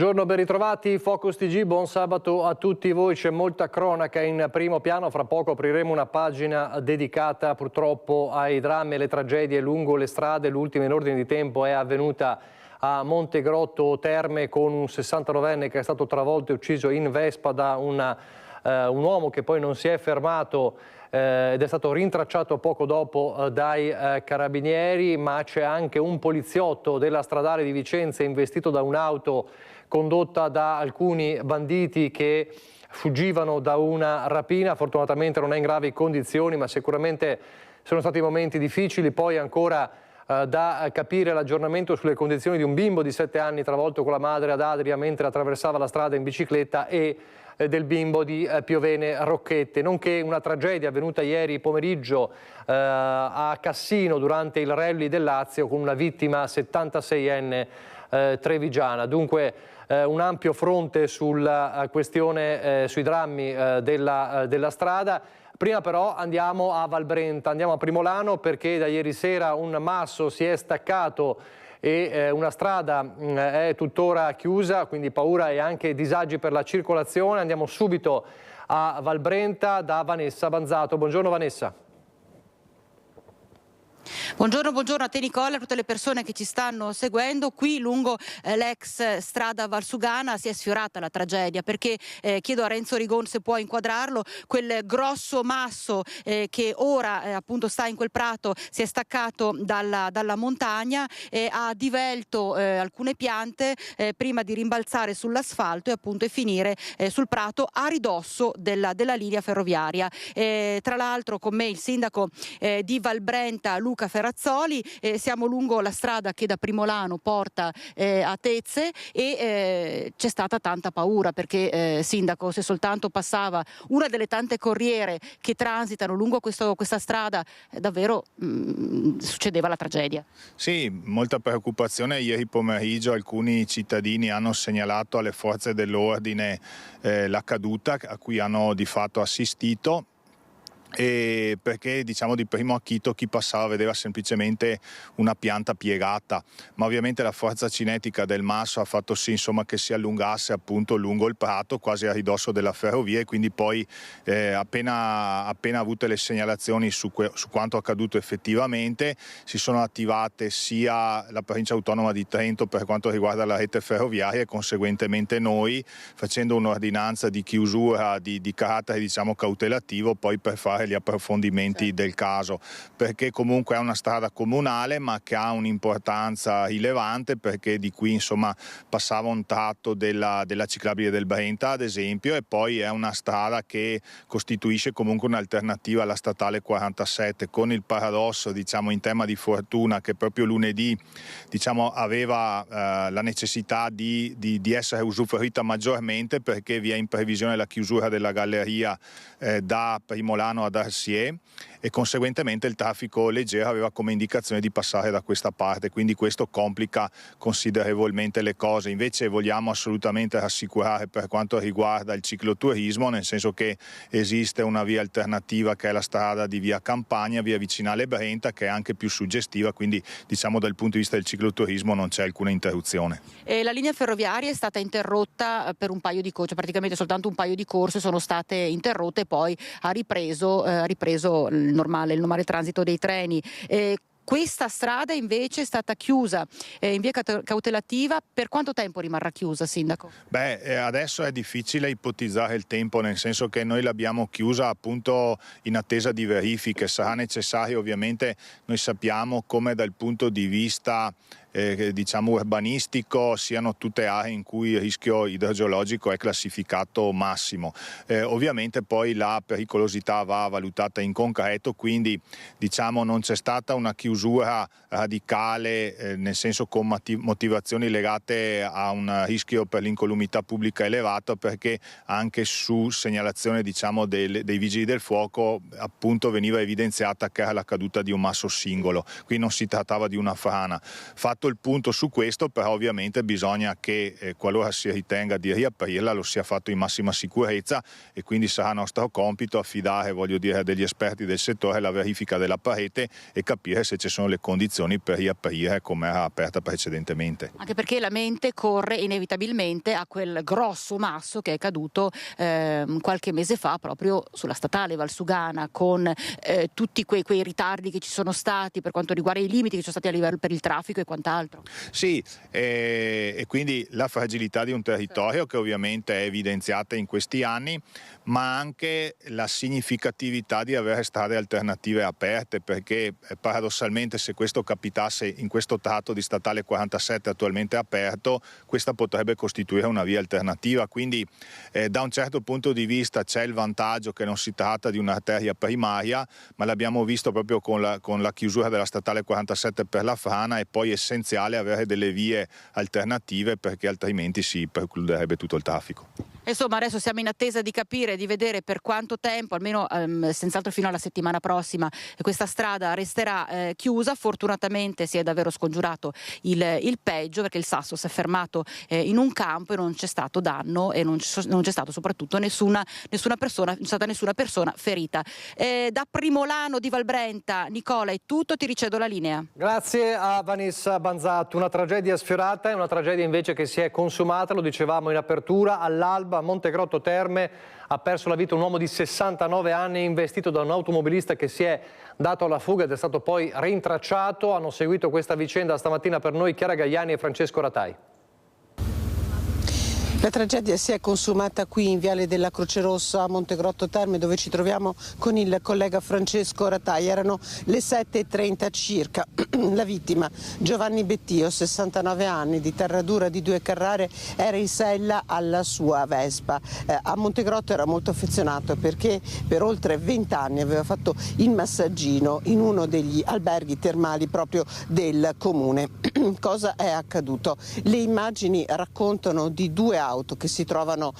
Buongiorno, ben ritrovati. Focus TG, buon sabato a tutti voi. C'è molta cronaca in primo piano. Fra poco apriremo una pagina dedicata purtroppo ai drammi e alle tragedie lungo le strade. L'ultima in ordine di tempo è avvenuta a Montegrotto Terme con un 69enne che è stato travolto e ucciso in Vespa da un uomo che poi non si è fermato ed è stato rintracciato poco dopo dai carabinieri, ma c'è anche un poliziotto della stradale di Vicenza investito da un'auto condotta da alcuni banditi che fuggivano da una rapina. Fortunatamente non è in gravi condizioni, ma sicuramente sono stati momenti difficili. Poi ancora da capire l'aggiornamento sulle condizioni di un bimbo di 7 anni travolto con la madre ad Adria mentre attraversava la strada in bicicletta e del bimbo di Piovene Rocchette, nonché una tragedia avvenuta ieri pomeriggio a Cassino durante il rally del Lazio con una vittima 76enne trevigiana. Dunque un ampio fronte sulla questione, sui drammi della strada. Prima però andiamo a Valbrenta, andiamo a Primolano perché da ieri sera un masso si è staccato e una strada è tuttora chiusa, quindi paura e anche disagi per la circolazione. Andiamo subito a Valbrenta da Vanessa Banzato. Buongiorno Vanessa. Buongiorno a te Nicola e a tutte le persone che ci stanno seguendo. Qui lungo l'ex strada Valsugana si è sfiorata la tragedia perché chiedo a Renzo Rigon se può inquadrarlo, quel grosso masso che ora appunto sta in quel prato si è staccato dalla montagna e ha divelto alcune piante prima di rimbalzare sull'asfalto e finire sul prato a ridosso della linea ferroviaria. Tra l'altro con me il sindaco di Valbrenta Luca Ferrazzoli. Siamo lungo la strada che da Primolano porta a Tezze e c'è stata tanta paura perché sindaco, se soltanto passava una delle tante corriere che transitano lungo questa strada davvero succedeva la tragedia. Sì, molta preoccupazione. Ieri pomeriggio alcuni cittadini hanno segnalato alle forze dell'ordine la caduta a cui hanno di fatto assistito. E perché diciamo di primo acchito chi passava vedeva semplicemente una pianta piegata, ma ovviamente la forza cinetica del masso ha fatto sì insomma che si allungasse appunto lungo il prato quasi a ridosso della ferrovia e quindi poi appena avute le segnalazioni su quanto accaduto effettivamente si sono attivate sia la provincia autonoma di Trento per quanto riguarda la rete ferroviaria e conseguentemente noi facendo un'ordinanza di chiusura di carattere diciamo cautelativo poi per fare gli approfondimenti del caso, perché comunque è una strada comunale ma che ha un'importanza rilevante perché di qui insomma passava un tratto della ciclabile del Brenta ad esempio e poi è una strada che costituisce comunque un'alternativa alla statale 47 con il paradosso diciamo in tema di fortuna che proprio lunedì diciamo aveva la necessità di essere usufruita maggiormente perché vi è in previsione la chiusura della galleria da Primolano ad Arsier e conseguentemente il traffico leggero aveva come indicazione di passare da questa parte, quindi questo complica considerevolmente le cose. Invece vogliamo assolutamente rassicurare per quanto riguarda il cicloturismo, nel senso che esiste una via alternativa che è la strada di via Campania, via Vicinale Brenta, che è anche più suggestiva, quindi diciamo dal punto di vista del cicloturismo non c'è alcuna interruzione. La linea ferroviaria è stata interrotta per un paio di corse, praticamente soltanto un paio di corse sono state interrotte e poi ha ripreso il normale transito dei treni. Questa strada invece è stata chiusa in via cautelativa. Per quanto tempo rimarrà chiusa, sindaco? Adesso è difficile ipotizzare il tempo, nel senso che noi l'abbiamo chiusa appunto in attesa di verifiche. Sarà necessario ovviamente, noi sappiamo come dal punto di vista diciamo urbanistico siano tutte aree in cui il rischio idrogeologico è classificato massimo. Ovviamente poi la pericolosità va valutata in concreto, quindi diciamo non c'è stata una chiusura radicale nel senso con motivazioni legate a un rischio per l'incolumità pubblica elevato, perché anche su segnalazione diciamo dei vigili del fuoco appunto veniva evidenziata che era la caduta di un masso singolo, qui non si trattava di una frana. Fatto dato il punto su questo, però ovviamente bisogna che qualora si ritenga di riaprirla lo sia fatto in massima sicurezza, e quindi sarà nostro compito affidare, degli esperti del settore la verifica della parete e capire se ci sono le condizioni per riaprire come era aperta precedentemente. Anche perché la mente corre inevitabilmente a quel grosso masso che è caduto qualche mese fa proprio sulla statale Valsugana, con tutti quei ritardi che ci sono stati per quanto riguarda i limiti che ci sono stati a livello per il traffico e quant'altro. Sì, e quindi la fragilità di un territorio che ovviamente è evidenziata in questi anni, ma anche la significatività di avere strade alternative aperte, perché paradossalmente se questo capitasse in questo tratto di statale 47 attualmente aperto, questa potrebbe costituire una via alternativa, quindi da un certo punto di vista c'è il vantaggio che non si tratta di un'arteria primaria, ma l'abbiamo visto proprio con la chiusura della statale 47 per la frana, e poi è essenziale avere delle vie alternative perché altrimenti si precluderebbe tutto il traffico. Insomma, adesso siamo in attesa di capire, di vedere per quanto tempo, almeno senz'altro fino alla settimana prossima, questa strada resterà chiusa. Fortunatamente si è davvero scongiurato il peggio, perché il sasso si è fermato in un campo e non c'è stato danno e non c'è stato soprattutto nessuna persona ferita. Da Primolano di Valbrenta, Nicola, è tutto, ti ricedo la linea. Grazie a Vanessa Banzatto. Una tragedia sfiorata e una tragedia invece che si è consumata, lo dicevamo in apertura, all'alba a Montegrotto Terme ha perso la vita un uomo di 69 anni investito da un automobilista che si è dato alla fuga ed è stato poi rintracciato. Hanno seguito questa vicenda stamattina per noi Chiara Gagliani e Francesco Ratai. La tragedia si è consumata qui in Viale della Croce Rossa a Montegrotto Terme, dove ci troviamo con il collega Francesco Ratai. Erano le 7:30 circa. La vittima, Giovanni Bettio, 69 anni, di Terradura di Due Carrare, era in sella alla sua Vespa. A Montegrotto era molto affezionato perché per oltre 20 anni aveva fatto il massaggino in uno degli alberghi termali proprio del comune. Cosa è accaduto? Le immagini raccontano di due auto che si trovano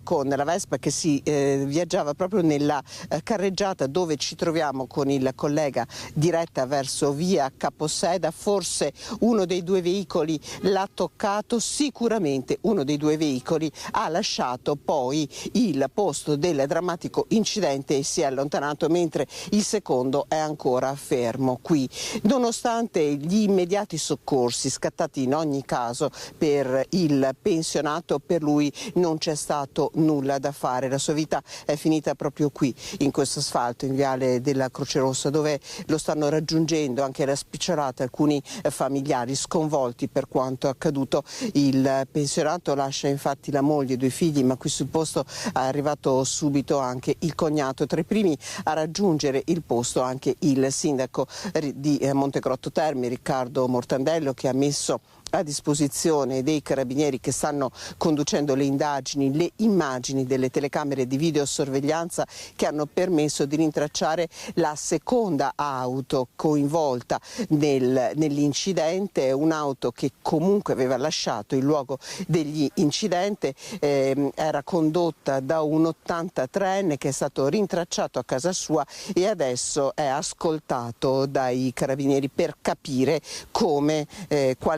con la Vespa che si viaggiava proprio nella carreggiata dove ci troviamo con il collega, diretta verso via Caposseda. Forse uno dei due veicoli l'ha toccato, sicuramente uno dei due veicoli ha lasciato poi il posto del drammatico incidente e si è allontanato, mentre il secondo è ancora fermo qui. Nonostante gli immediati soccorsi scattati in ogni caso per il pensionato, per lui non c'è stato nulla da fare. La sua vita è finita proprio qui, in questo asfalto, in Viale della Croce Rossa, dove lo stanno raggiungendo anche la spicciolata alcuni familiari sconvolti per quanto accaduto. Il pensionato lascia infatti la moglie e due figli, ma qui sul posto è arrivato subito anche il cognato. Tra i primi a raggiungere il posto anche il sindaco di Montegrotto Terme, Riccardo Mortandello, che ha messo a disposizione dei carabinieri che stanno conducendo le indagini le immagini delle telecamere di videosorveglianza che hanno permesso di rintracciare la seconda auto coinvolta nell'incidente, un'auto che comunque aveva lasciato il luogo degli incidenti, era condotta da un 83enne che è stato rintracciato a casa sua e adesso è ascoltato dai carabinieri per capire quale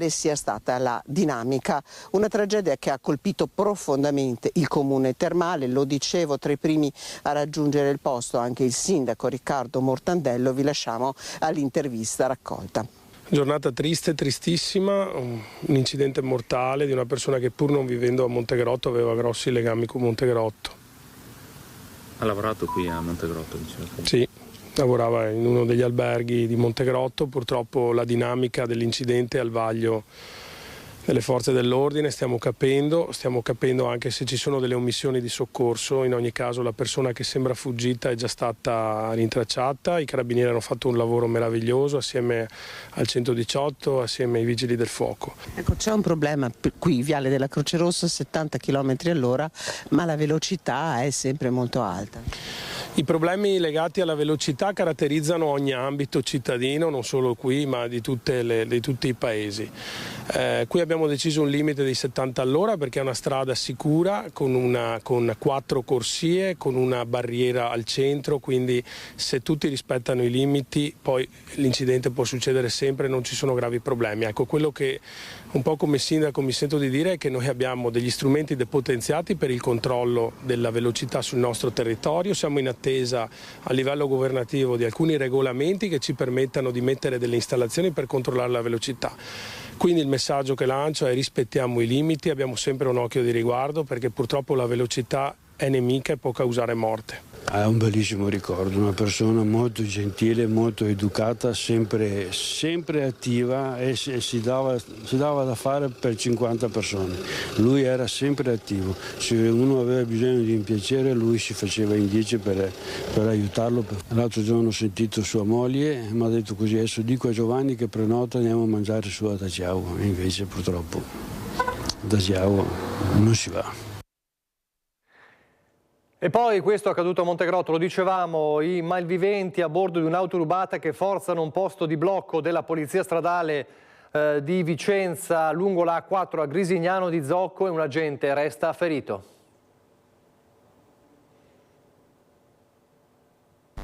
sia stata la dinamica. Una tragedia che ha colpito profondamente il comune termale, lo dicevo, tra i primi a raggiungere il posto anche il sindaco Riccardo Mortandello. Vi lasciamo all'intervista raccolta. Giornata triste, tristissima, un incidente mortale di una persona che pur non vivendo a Montegrotto aveva grossi legami con Montegrotto. Ha lavorato qui a Montegrotto, diciamo. Sì. Lavorava in uno degli alberghi di Montegrotto, purtroppo la dinamica dell'incidente è al vaglio delle forze dell'ordine, stiamo capendo anche se ci sono delle omissioni di soccorso. In ogni caso la persona che sembra fuggita è già stata rintracciata, i carabinieri hanno fatto un lavoro meraviglioso assieme al 118, assieme ai vigili del fuoco. Ecco, c'è un problema qui, Viale della Croce Rossa, 70 km all'ora, ma la velocità è sempre molto alta. I problemi legati alla velocità caratterizzano ogni ambito cittadino, non solo qui ma di tutti i paesi. Qui abbiamo deciso un limite di 70 all'ora perché è una strada sicura con 4 corsie, con una barriera al centro, quindi se tutti rispettano i limiti poi l'incidente può succedere sempre, non ci sono gravi problemi. Ecco, quello che un po' come sindaco mi sento di dire è che noi abbiamo degli strumenti depotenziati per il controllo della velocità sul nostro territorio, siamo in attesa a livello governativo di alcuni regolamenti che ci permettano di mettere delle installazioni per controllare la velocità. Quindi il messaggio che lancio è: rispettiamo i limiti, abbiamo sempre un occhio di riguardo perché purtroppo la velocità è nemica e può causare morte. È un bellissimo ricordo, una persona molto gentile, molto educata, sempre attiva e si dava da fare per 50 persone. Lui era sempre attivo, se uno aveva bisogno di un piacere lui si faceva in 10 per aiutarlo. L'altro giorno ho sentito sua moglie e mi ha detto così: adesso dico a Giovanni che prenota, andiamo a mangiare su a Daciao, e invece purtroppo Daciao non si va. E poi questo è accaduto a Montegrotto, lo dicevamo, i malviventi a bordo di un'auto rubata che forzano un posto di blocco della polizia stradale di Vicenza lungo la A4 a Grisignano di Zocco e un agente resta ferito.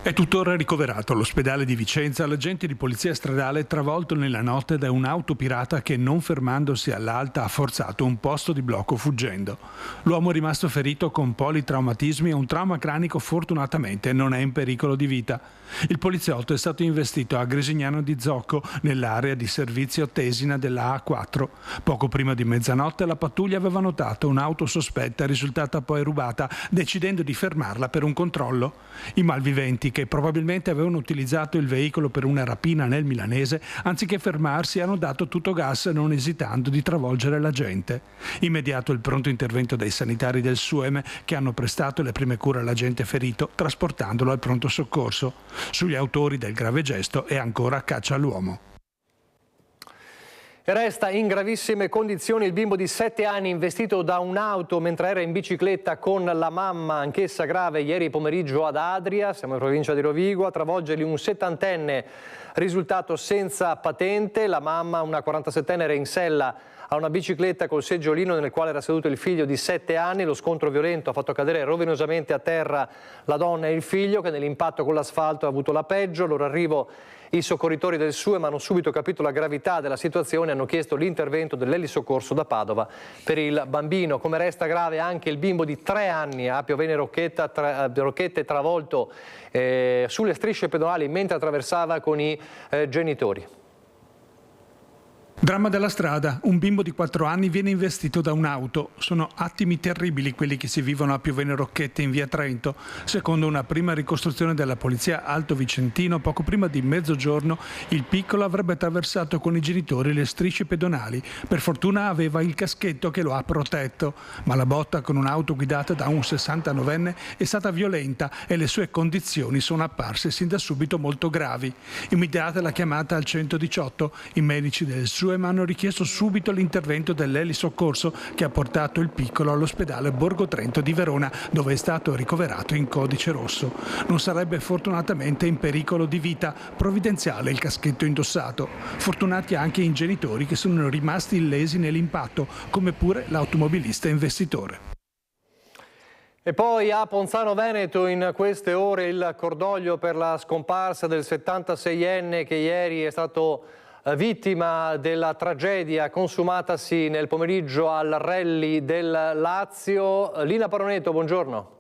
È tuttora ricoverato all'ospedale di Vicenza l'agente di polizia stradale travolto nella notte da un'auto pirata che, non fermandosi all'alta, ha forzato un posto di blocco fuggendo. L'uomo è rimasto ferito con politraumatismi e un trauma cranico, fortunatamente non è in pericolo di vita. Il poliziotto è stato investito a Grisignano di Zocco, nell'area di servizio Tesina della A4. Poco prima di mezzanotte la pattuglia aveva notato un'auto sospetta risultata poi rubata, decidendo di fermarla per un controllo. I malviventi, che probabilmente avevano utilizzato il veicolo per una rapina nel milanese, anziché fermarsi hanno dato tutto gas, non esitando di travolgere l'agente. Immediato il pronto intervento dei sanitari del SUEM, che hanno prestato le prime cure all'agente ferito trasportandolo al pronto soccorso. Sugli autori del grave gesto è ancora caccia all'uomo. Resta in gravissime condizioni il bimbo di 7 anni investito da un'auto mentre era in bicicletta con la mamma, anch'essa grave, ieri pomeriggio ad Adria, siamo in provincia di Rovigo, a travolgergli un 70enne risultato senza patente. La mamma, una 47enne, era in sella a una bicicletta col seggiolino nel quale era seduto il figlio di 7 anni. Lo scontro violento ha fatto cadere rovinosamente a terra la donna e il figlio, che nell'impatto con l'asfalto ha avuto la peggio. Al loro arrivo i soccorritori del SUEM hanno subito capito la gravità della situazione e hanno chiesto l'intervento dell'elisoccorso da Padova per il bambino. Come resta grave anche il bimbo di 3 anni a Piovene Rocchette, travolto sulle strisce pedonali mentre attraversava con i genitori. Dramma della strada, un bimbo di 4 anni viene investito da un'auto. Sono attimi terribili quelli che si vivono a Piovene Rocchette in via Trento. Secondo una prima ricostruzione della polizia Alto Vicentino, poco prima di mezzogiorno il piccolo avrebbe attraversato con i genitori le strisce pedonali. Per fortuna aveva il caschetto che lo ha protetto, ma la botta con un'auto guidata da un 69enne è stata violenta e le sue condizioni sono apparse sin da subito molto gravi. Immediata la chiamata al 118, i medici del SUEM hanno richiesto subito l'intervento dell'elisoccorso che ha portato il piccolo all'ospedale Borgo Trento di Verona, dove è stato ricoverato in codice rosso. Non sarebbe fortunatamente in pericolo di vita, provvidenziale il caschetto indossato. Fortunati anche i genitori che sono rimasti illesi nell'impatto, come pure l'automobilista investitore. E poi a Ponzano Veneto in queste ore il cordoglio per la scomparsa del 76enne che ieri è stato vittima della tragedia consumatasi nel pomeriggio al rally del Lazio. Lina Paroneto, buongiorno.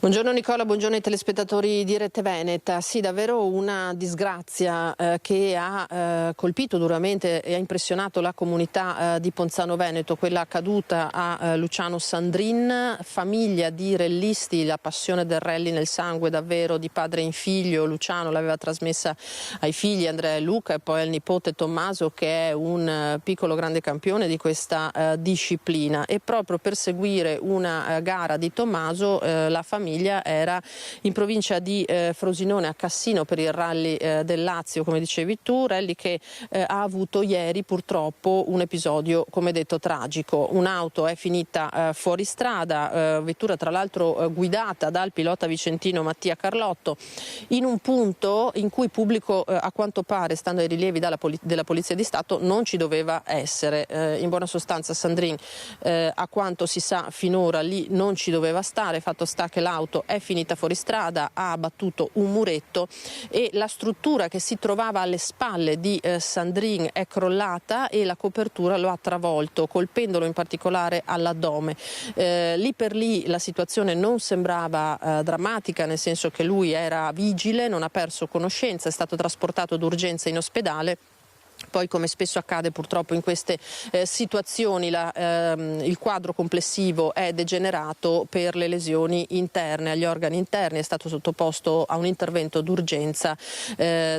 Buongiorno Nicola, buongiorno ai telespettatori di Rete Veneta. Sì, davvero una disgrazia che ha colpito duramente e ha impressionato la comunità di Ponzano Veneto, quella accaduta a Luciano Sandrin, famiglia di rallisti, la passione del rally nel sangue davvero di padre in figlio. Luciano l'aveva trasmessa ai figli Andrea e Luca e poi al nipote Tommaso, che è un piccolo grande campione di questa disciplina, e proprio per seguire una gara di Tommaso la famiglia famiglia era in provincia di Frosinone, a Cassino, per il rally del Lazio, come dicevi tu, rally che ha avuto ieri purtroppo un episodio, come detto, tragico. Un'auto è finita fuori strada, vettura tra l'altro guidata dal pilota vicentino Mattia Carlotto, in un punto in cui pubblico, a quanto pare, stando ai rilievi della Polizia di Stato, non ci doveva essere. In buona sostanza Sandrine, a quanto si sa finora, lì non ci doveva stare. Fatto sta che l'auto è finita fuori strada, ha abbattuto un muretto e la struttura che si trovava alle spalle di Sandrine è crollata e la copertura lo ha travolto, colpendolo in particolare all'addome. Lì per lì la situazione non sembrava drammatica, nel senso che lui era vigile, non ha perso conoscenza, è stato trasportato d'urgenza in ospedale. Poi, come spesso accade purtroppo in queste situazioni, il quadro complessivo è degenerato per le lesioni interne agli organi interni, è stato sottoposto a un intervento d'urgenza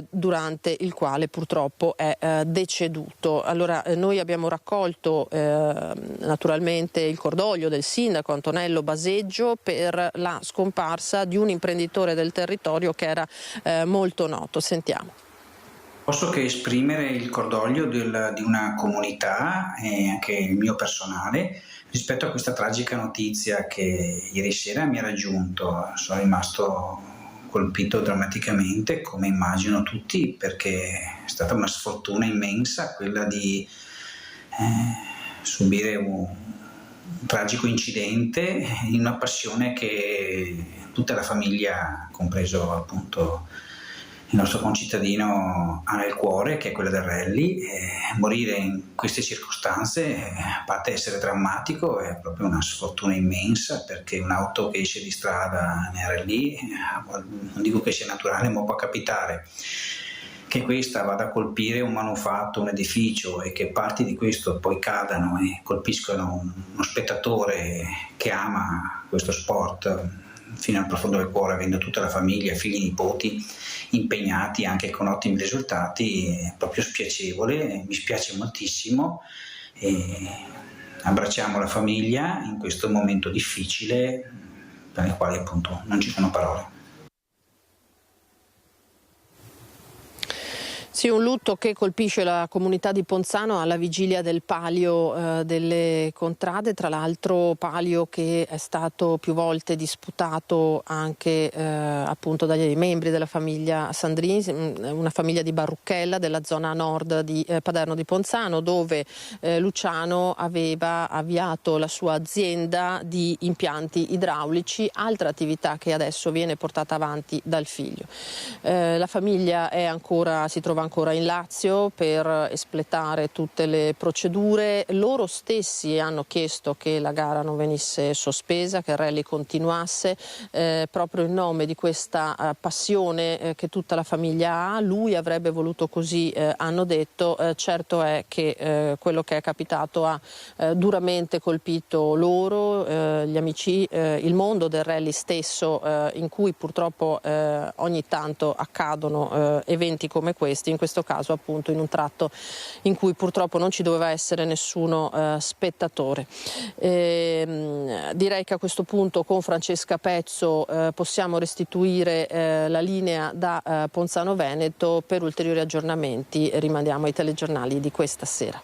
durante il quale purtroppo è deceduto. Allora, noi abbiamo raccolto naturalmente il cordoglio del sindaco Antonello Baseggio per la scomparsa di un imprenditore del territorio che era molto noto. Sentiamo. Posso che esprimere il cordoglio di una comunità e anche il mio personale rispetto a questa tragica notizia che ieri sera mi ha raggiunto. Sono rimasto colpito drammaticamente, come immagino tutti, perché è stata una sfortuna immensa quella di subire un tragico incidente in una passione che tutta la famiglia, compreso appunto il nostro concittadino, ha nel cuore, che è quella del rally. Morire in queste circostanze, a parte essere drammatico, è proprio una sfortuna immensa, perché un'auto che esce di strada nel rally, non dico che sia naturale, ma può capitare che questa vada a colpire un manufatto, un edificio, e che parti di questo poi cadano e colpiscono uno spettatore che ama questo sport fino al profondo del cuore, avendo tutta la famiglia, figli e nipoti impegnati anche con ottimi risultati. È proprio spiacevole, mi spiace moltissimo, e abbracciamo la famiglia in questo momento difficile per il quale appunto non ci sono parole. Sì, un lutto che colpisce la comunità di Ponzano alla vigilia del palio delle contrade, tra l'altro palio che è stato più volte disputato anche appunto dagli membri della famiglia Sandrini, una famiglia di Barrucchella della zona nord di Paderno di Ponzano, dove Luciano aveva avviato la sua azienda di impianti idraulici, altra attività che adesso viene portata avanti dal figlio. La famiglia si trova ancora in Lazio per espletare tutte le procedure. Loro stessi hanno chiesto che la gara non venisse sospesa, che il rally continuasse, proprio in nome di questa passione che tutta la famiglia ha. Lui avrebbe voluto così, hanno detto. Certo è che quello che è capitato ha duramente colpito loro, gli amici, il mondo del rally stesso, in cui purtroppo ogni tanto accadono eventi come questi, in questo caso appunto in un tratto in cui purtroppo non ci doveva essere nessuno spettatore. Direi che a questo punto con Francesca Pezzo possiamo restituire la linea da Ponzano Veneto. Per ulteriori aggiornamenti rimandiamo ai telegiornali di questa sera.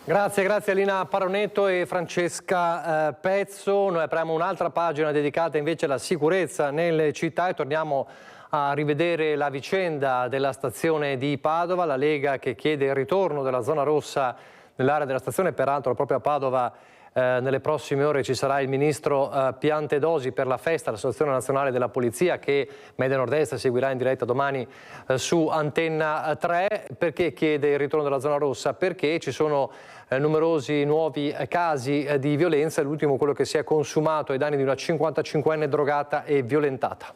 Grazie a Lina Paronetto e Francesca Pezzo. Noi apriamo un'altra pagina dedicata invece alla sicurezza nelle città e torniamo a rivedere la vicenda della stazione di Padova. La Lega che chiede il ritorno della zona rossa nell'area della stazione, peraltro proprio a Padova nelle prossime ore ci sarà il ministro Piantedosi per la festa, l'Associazione Nazionale della Polizia, che Media Nord-Est seguirà in diretta domani su Antenna 3. Perché chiede il ritorno della zona rossa? Perché ci sono numerosi nuovi casi di violenza, l'ultimo quello che si è consumato ai danni di una 55enne drogata e violentata.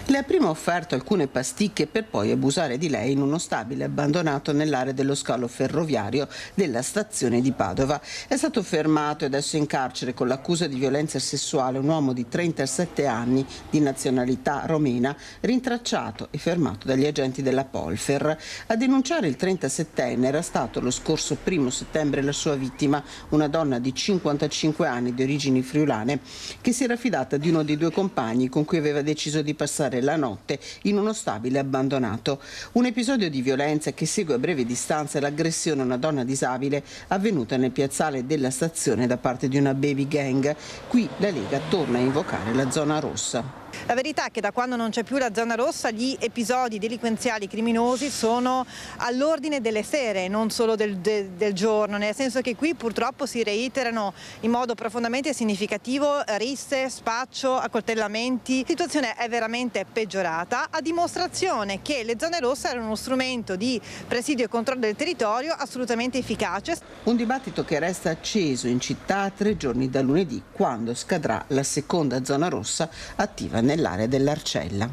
Le ha prima offerto alcune pasticche per poi abusare di lei in uno stabile abbandonato nell'area dello scalo ferroviario della stazione di Padova. È stato fermato e adesso in carcere con l'accusa di violenza sessuale un uomo di 37 anni di nazionalità romena, rintracciato e fermato dagli agenti della Polfer. A denunciare il 37enne era stato lo scorso 1° settembre la sua vittima, una donna di 55 anni di origini friulane, che si era fidata di uno dei 2 compagni con cui aveva deciso di passare la notte in uno stabile abbandonato. Un episodio di violenza che segue a breve distanza l'aggressione a una donna disabile avvenuta nel piazzale della stazione da parte di una baby gang. Qui la Lega torna a invocare la zona rossa. La verità è che da quando non c'è più la zona rossa gli episodi delinquenziali criminosi sono all'ordine delle sere, non solo del giorno, nel senso che qui purtroppo si reiterano in modo profondamente significativo risse, spaccio, accoltellamenti. La situazione è veramente peggiorata, a dimostrazione che le zone rosse erano uno strumento di presidio e controllo del territorio assolutamente efficace. Un dibattito che resta acceso in città a 3 giorni da lunedì, quando scadrà la seconda zona rossa attiva nell'area dell'Arcella.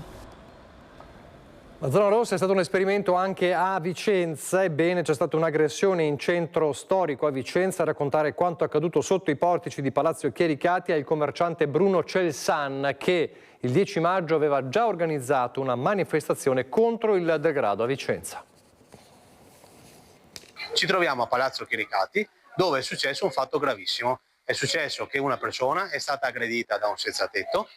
La zona rossa è stato un esperimento anche a Vicenza. Ebbene, c'è stata un'aggressione in centro storico a Vicenza. A raccontare quanto accaduto sotto i portici di Palazzo Chiericati è il commerciante Bruno Celsan, che il 10 maggio aveva già organizzato una manifestazione contro il degrado a Vicenza. Ci troviamo a Palazzo Chiericati, dove è successo un fatto gravissimo. È successo che una persona è stata aggredita da un senzatetto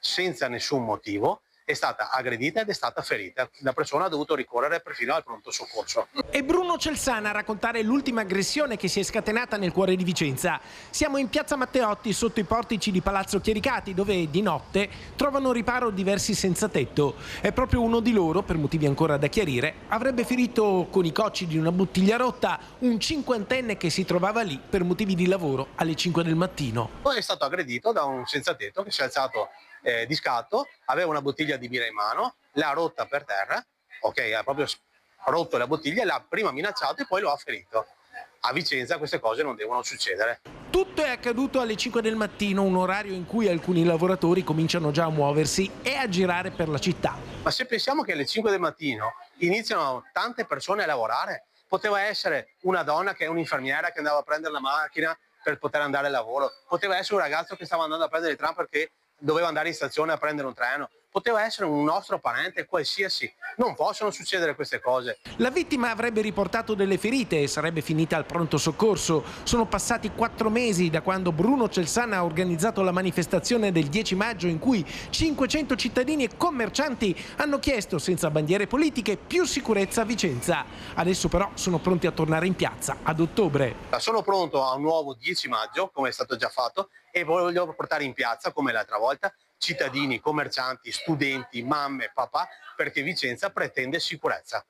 senza nessun motivo, è stata aggredita ed è stata ferita. La persona ha dovuto ricorrere perfino al pronto soccorso. È Bruno Celsan a raccontare l'ultima aggressione che si è scatenata nel cuore di Vicenza. Siamo in piazza Matteotti, sotto i portici di Palazzo Chiericati, dove di notte trovano riparo diversi senzatetto. È proprio uno di loro, per motivi ancora da chiarire, avrebbe ferito con i cocci di una bottiglia rotta un 50enne che si trovava lì per motivi di lavoro alle 5 del mattino. Poi è stato aggredito da un senzatetto che si è alzato di scatto, aveva una bottiglia di birra in mano, l'ha rotta per terra, ha proprio rotto la bottiglia, l'ha prima minacciato e poi lo ha ferito. A Vicenza queste cose non devono succedere. Tutto è accaduto alle 5 del mattino, un orario in cui alcuni lavoratori cominciano già a muoversi e a girare per la città. Ma se pensiamo che alle 5 del mattino iniziano tante persone a lavorare, poteva essere una donna che è un'infermiera che andava a prendere la macchina per poter andare al lavoro, poteva essere un ragazzo che stava andando a prendere il tram perché doveva andare in stazione a prendere un treno, poteva essere un nostro parente qualsiasi. Non possono succedere queste cose. La vittima avrebbe riportato delle ferite e sarebbe finita al pronto soccorso. Sono passati 4 mesi da quando Bruno Celsan ha organizzato la manifestazione del 10 maggio in cui 500 cittadini e commercianti hanno chiesto, senza bandiere politiche, più sicurezza a Vicenza. Adesso però sono pronti a tornare in piazza ad ottobre. Sono pronto a un nuovo 10 maggio, come è stato già fatto, e voglio portare in piazza, come l'altra volta, cittadini, commercianti, studenti, mamme, papà, perché Vicenza pretende sicurezza.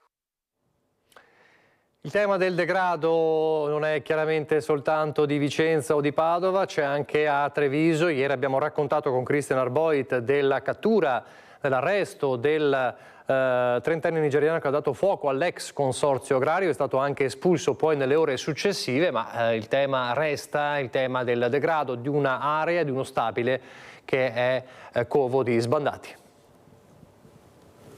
Il tema del degrado non è chiaramente soltanto di Vicenza o di Padova, c'è anche a Treviso. Ieri abbiamo raccontato con Christian Arboit della cattura, dell'arresto del 30enne nigeriano che ha dato fuoco all'ex consorzio agrario, è stato anche espulso poi nelle ore successive, ma il tema resta il tema del degrado di una area, di uno stabile che è covo di sbandati.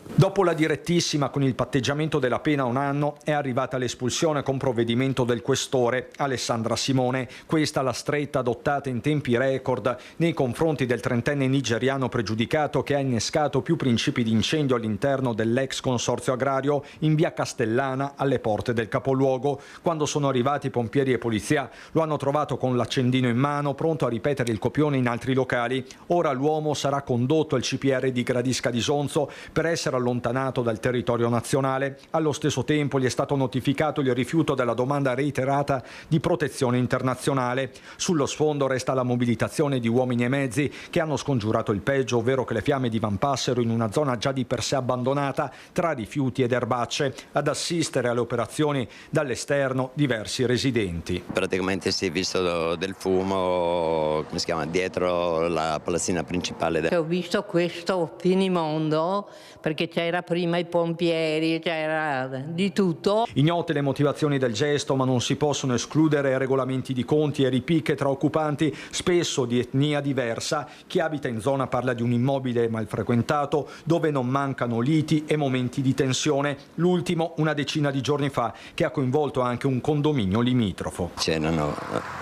Dopo la direttissima con il patteggiamento della pena a 1 anno è arrivata l'espulsione con provvedimento del questore Alessandra Simone. Questa la stretta adottata in tempi record nei confronti del 30enne nigeriano pregiudicato che ha innescato più principi di incendio all'interno dell'ex consorzio agrario in via Castellana alle porte del capoluogo. Quando sono arrivati pompieri e polizia lo hanno trovato con l'accendino in mano pronto a ripetere il copione in altri locali. Ora l'uomo sarà condotto al CPR di Gradisca di Sonzo per essere allontanato dal territorio nazionale. Allo stesso tempo gli è stato notificato il rifiuto della domanda reiterata di protezione internazionale. Sullo sfondo resta la mobilitazione di uomini e mezzi che hanno scongiurato il peggio, ovvero che le fiamme divampassero in una zona già di per sé abbandonata tra rifiuti ed erbacce. Ad assistere alle operazioni dall'esterno diversi residenti. Praticamente si è visto del fumo, come si chiama, dietro la palazzina principale. Ho visto questo finimondo perché c'era prima i pompieri, c'era di tutto. Ignote le motivazioni del gesto, ma non si possono escludere regolamenti di conti e ripicche tra occupanti, spesso di etnia diversa. Chi abita in zona parla di un immobile mal frequentato, dove non mancano liti e momenti di tensione. L'ultimo una decina di giorni fa, che ha coinvolto anche un condominio limitrofo. C'erano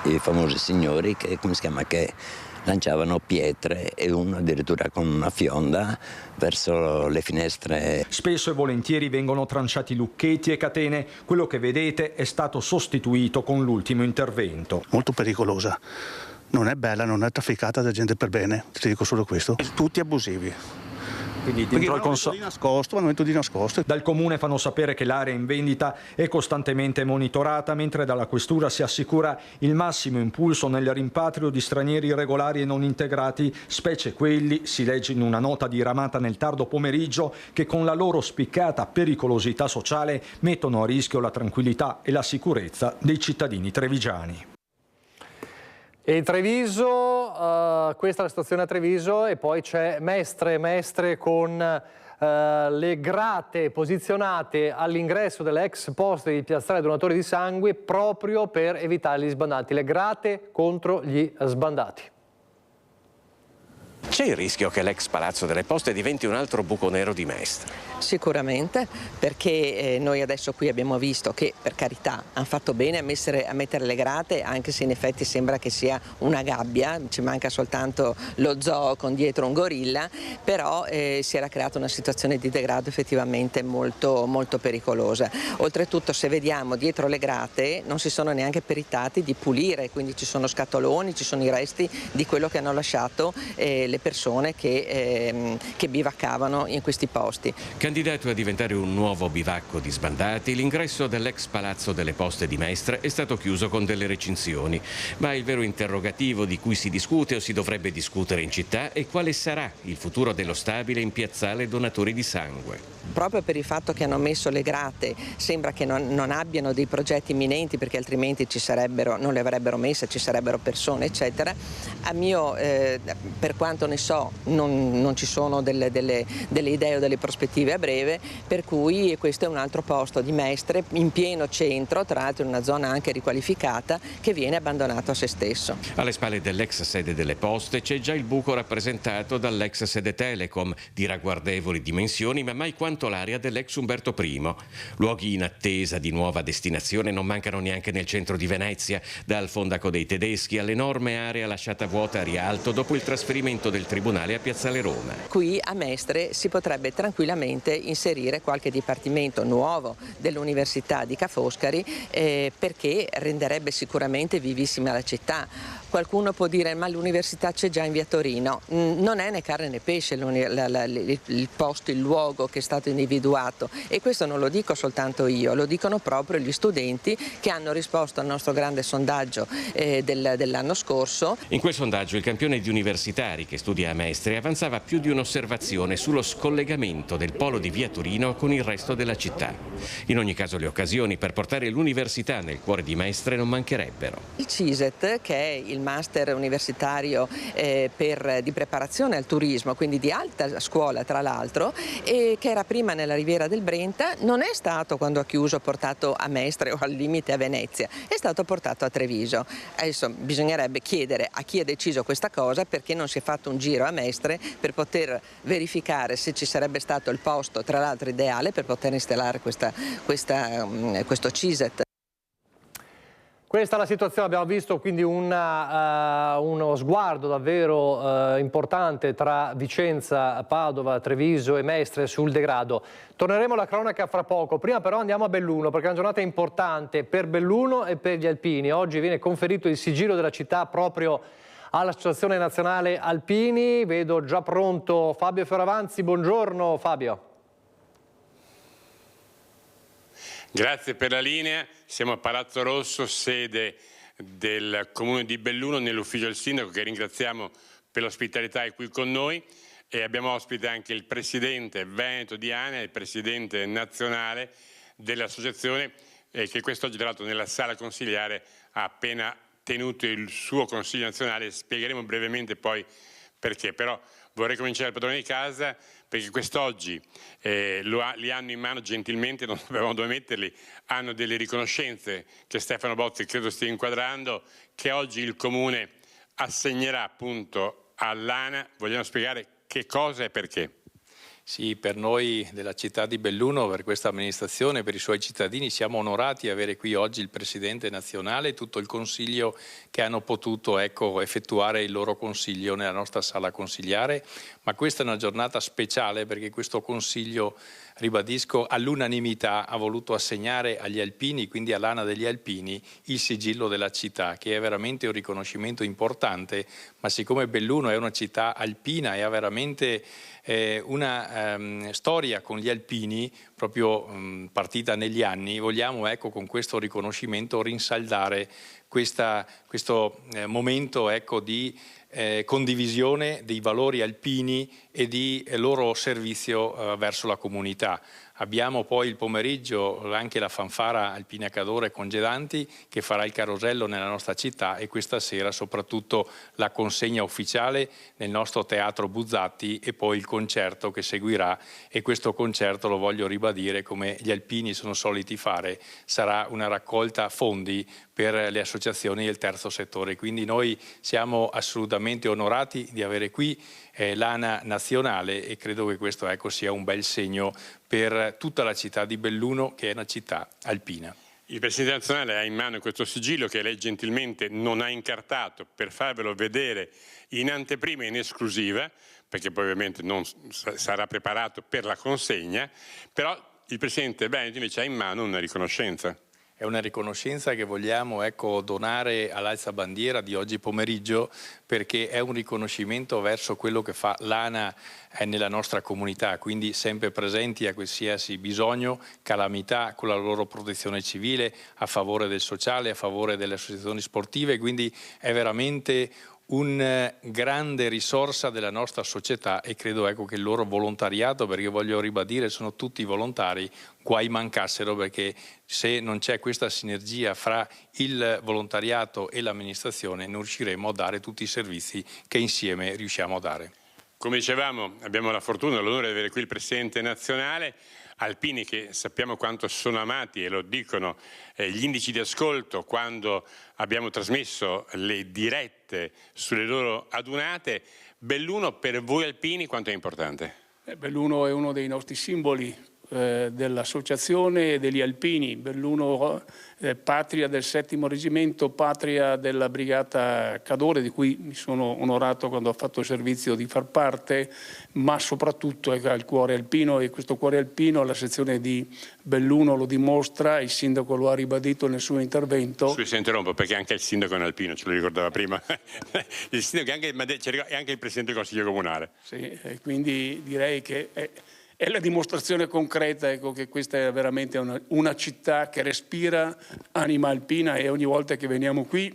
i famosi signori che, come si chiama, che lanciavano pietre e uno addirittura con una fionda verso le finestre. Spesso e volentieri vengono tranciati lucchetti e catene. Quello che vedete è stato sostituito con l'ultimo intervento. Molto pericolosa, non è bella, non è trafficata da gente per bene, ti dico solo questo. Tutti abusivi. Quindi dentro al momento di nascosto. Dal comune fanno sapere che l'area in vendita è costantemente monitorata, mentre dalla questura si assicura il massimo impulso nel rimpatrio di stranieri irregolari e non integrati, specie quelli, si legge in una nota diramata nel tardo pomeriggio, che con la loro spiccata pericolosità sociale mettono a rischio la tranquillità e la sicurezza dei cittadini trevigiani. E Treviso, questa è la situazione a Treviso, e poi c'è Mestre con le grate posizionate all'ingresso delle ex poste di piazzale donatori di sangue proprio per evitare gli sbandati, le grate contro gli sbandati. C'è il rischio che l'ex Palazzo delle Poste diventi un altro buco nero di Mestre? Sicuramente, perché noi adesso qui abbiamo visto che, per carità, hanno fatto bene a mettere le grate, anche se in effetti sembra che sia una gabbia, ci manca soltanto lo zoo con dietro un gorilla, però si era creata una situazione di degrado effettivamente molto, molto pericolosa. Oltretutto, se vediamo dietro le grate non si sono neanche peritati di pulire, quindi ci sono scatoloni, ci sono i resti di quello che hanno lasciato le persone che bivaccavano in questi posti. Candidato a diventare un nuovo bivacco di sbandati, l'ingresso dell'ex Palazzo delle Poste di Mestre è stato chiuso con delle recinzioni. Ma il vero interrogativo di cui si discute o si dovrebbe discutere in città è quale sarà il futuro dello stabile in piazzale donatori di sangue. Proprio per il fatto che hanno messo le grate sembra che non abbiano dei progetti imminenti, perché altrimenti non le avrebbero messe, ci sarebbero persone eccetera. Per quanto ne so non ci sono delle idee o delle prospettive a breve, per cui questo è un altro posto di Mestre in pieno centro, tra l'altro in una zona anche riqualificata, che viene abbandonato a se stesso. Alle spalle dell'ex sede delle Poste c'è già il buco rappresentato dall'ex sede Telecom, di ragguardevoli dimensioni, ma mai quanto l'area dell'ex Umberto I. Luoghi in attesa di nuova destinazione non mancano neanche nel centro di Venezia, dal Fondaco dei Tedeschi all'enorme area lasciata vuota a Rialto dopo il trasferimento del Tribunale a Piazzale Roma. Qui a Mestre si potrebbe tranquillamente inserire qualche dipartimento nuovo dell'Università di Ca' Foscari, perché renderebbe sicuramente vivissima la città. Qualcuno può dire ma l'università c'è già in via Torino. Non è né carne né pesce il posto, il luogo che è stato individuato, e questo non lo dico soltanto io, lo dicono proprio gli studenti che hanno risposto al nostro grande sondaggio dell'anno scorso. In quel sondaggio il campione di universitari che studia a Mestre avanzava più di un'osservazione sullo scollegamento del polo di via Torino con il resto della città. In ogni caso le occasioni per portare l'università nel cuore di Mestre non mancherebbero. Il CISET, che è il master universitario di preparazione al turismo, quindi di alta scuola tra l'altro, che era prima nella Riviera del Brenta, non è stato, quando ha chiuso, portato a Mestre o al limite a Venezia, è stato portato a Treviso. Adesso bisognerebbe chiedere a chi ha deciso questa cosa perché non si è fatto un giro a Mestre per poter verificare se ci sarebbe stato il posto, tra l'altro ideale, per poter installare questo CISET. Questa è la situazione, abbiamo visto quindi uno sguardo davvero importante tra Vicenza, Padova, Treviso e Mestre sul degrado. Torneremo alla cronaca fra poco, prima però andiamo a Belluno perché è una giornata importante per Belluno e per gli alpini. Oggi viene conferito il sigillo della città proprio all'Associazione Nazionale Alpini. Vedo già pronto Fabio Fioravanzi, buongiorno Fabio. Grazie per la linea, siamo a Palazzo Rosso, sede del Comune di Belluno, nell'ufficio del Sindaco, che ringraziamo per l'ospitalità, è qui con noi, e abbiamo ospite anche il Presidente Veneto di ANAI, il Presidente nazionale dell'Associazione, che quest'oggi tra l'altro nella sala consiliare ha appena tenuto il suo Consiglio nazionale. Spiegheremo brevemente poi perché, però vorrei cominciare dal padrone di casa, perché quest'oggi li hanno in mano gentilmente, non sapevamo dove metterli, hanno delle riconoscenze che Stefano Bozzi credo stia inquadrando, che oggi il Comune assegnerà appunto all'ANA. Vogliamo spiegare che cosa e perché? Sì, per noi della città di Belluno, per questa amministrazione, per i suoi cittadini, siamo onorati di avere qui oggi il Presidente nazionale e tutto il Consiglio che hanno potuto effettuare il loro consiglio nella nostra sala consigliare, ma questa è una giornata speciale perché questo Consiglio, ribadisco, all'unanimità ha voluto assegnare agli alpini, quindi all'ANA degli Alpini, il sigillo della città, che è veramente un riconoscimento importante, ma siccome Belluno è una città alpina e ha veramente una storia con gli alpini proprio partita negli anni, vogliamo con questo riconoscimento rinsaldare questo momento di condivisione dei valori alpini e di loro servizio verso la comunità. Abbiamo poi il pomeriggio anche la fanfara Alpina Cadore Congedanti che farà il carosello nella nostra città e questa sera soprattutto la consegna ufficiale nel nostro teatro Buzzatti e poi il concerto che seguirà, e questo concerto, lo voglio ribadire come gli alpini sono soliti fare, sarà una raccolta fondi per le associazioni del terzo settore. Quindi noi siamo assolutamente onorati di avere qui l'ANA nazionale e credo che questo sia un bel segno per tutta la città di Belluno, che è una città alpina. Il Presidente nazionale ha in mano questo sigillo che lei gentilmente non ha incartato per farvelo vedere in anteprima, in esclusiva, perché poi ovviamente non sarà preparato per la consegna, però il Presidente Veneto invece ha in mano una riconoscenza. È una riconoscenza che vogliamo donare all'alzabandiera di oggi pomeriggio, perché è un riconoscimento verso quello che fa l'ANA nella nostra comunità, quindi sempre presenti a qualsiasi bisogno, calamità, con la loro protezione civile, a favore del sociale, a favore delle associazioni sportive, quindi è veramente un grande risorsa della nostra società e credo che il loro volontariato, perché voglio ribadire sono tutti volontari, guai mancassero, perché se non c'è questa sinergia fra il volontariato e l'amministrazione non riusciremo a dare tutti i servizi che insieme riusciamo a dare. Come dicevamo, abbiamo la fortuna e l'onore di avere qui il Presidente nazionale, alpini che sappiamo quanto sono amati e lo dicono gli indici di ascolto quando abbiamo trasmesso le dirette sulle loro adunate. Belluno per voi alpini quanto è importante? Belluno è uno dei nostri simboli dell'associazione degli alpini. Belluno patria del 7° reggimento, patria della brigata Cadore, di cui mi sono onorato quando ho fatto il servizio di far parte, ma soprattutto ha il cuore alpino, e questo cuore alpino la sezione di Belluno lo dimostra, il sindaco lo ha ribadito nel suo intervento. Se interrompo, perché anche il sindaco è un alpino, ce lo ricordava prima, il sindaco e anche il Presidente del Consiglio Comunale. Sì, quindi direi che è la dimostrazione concreta che questa è veramente una città che respira anima alpina, e ogni volta che veniamo qui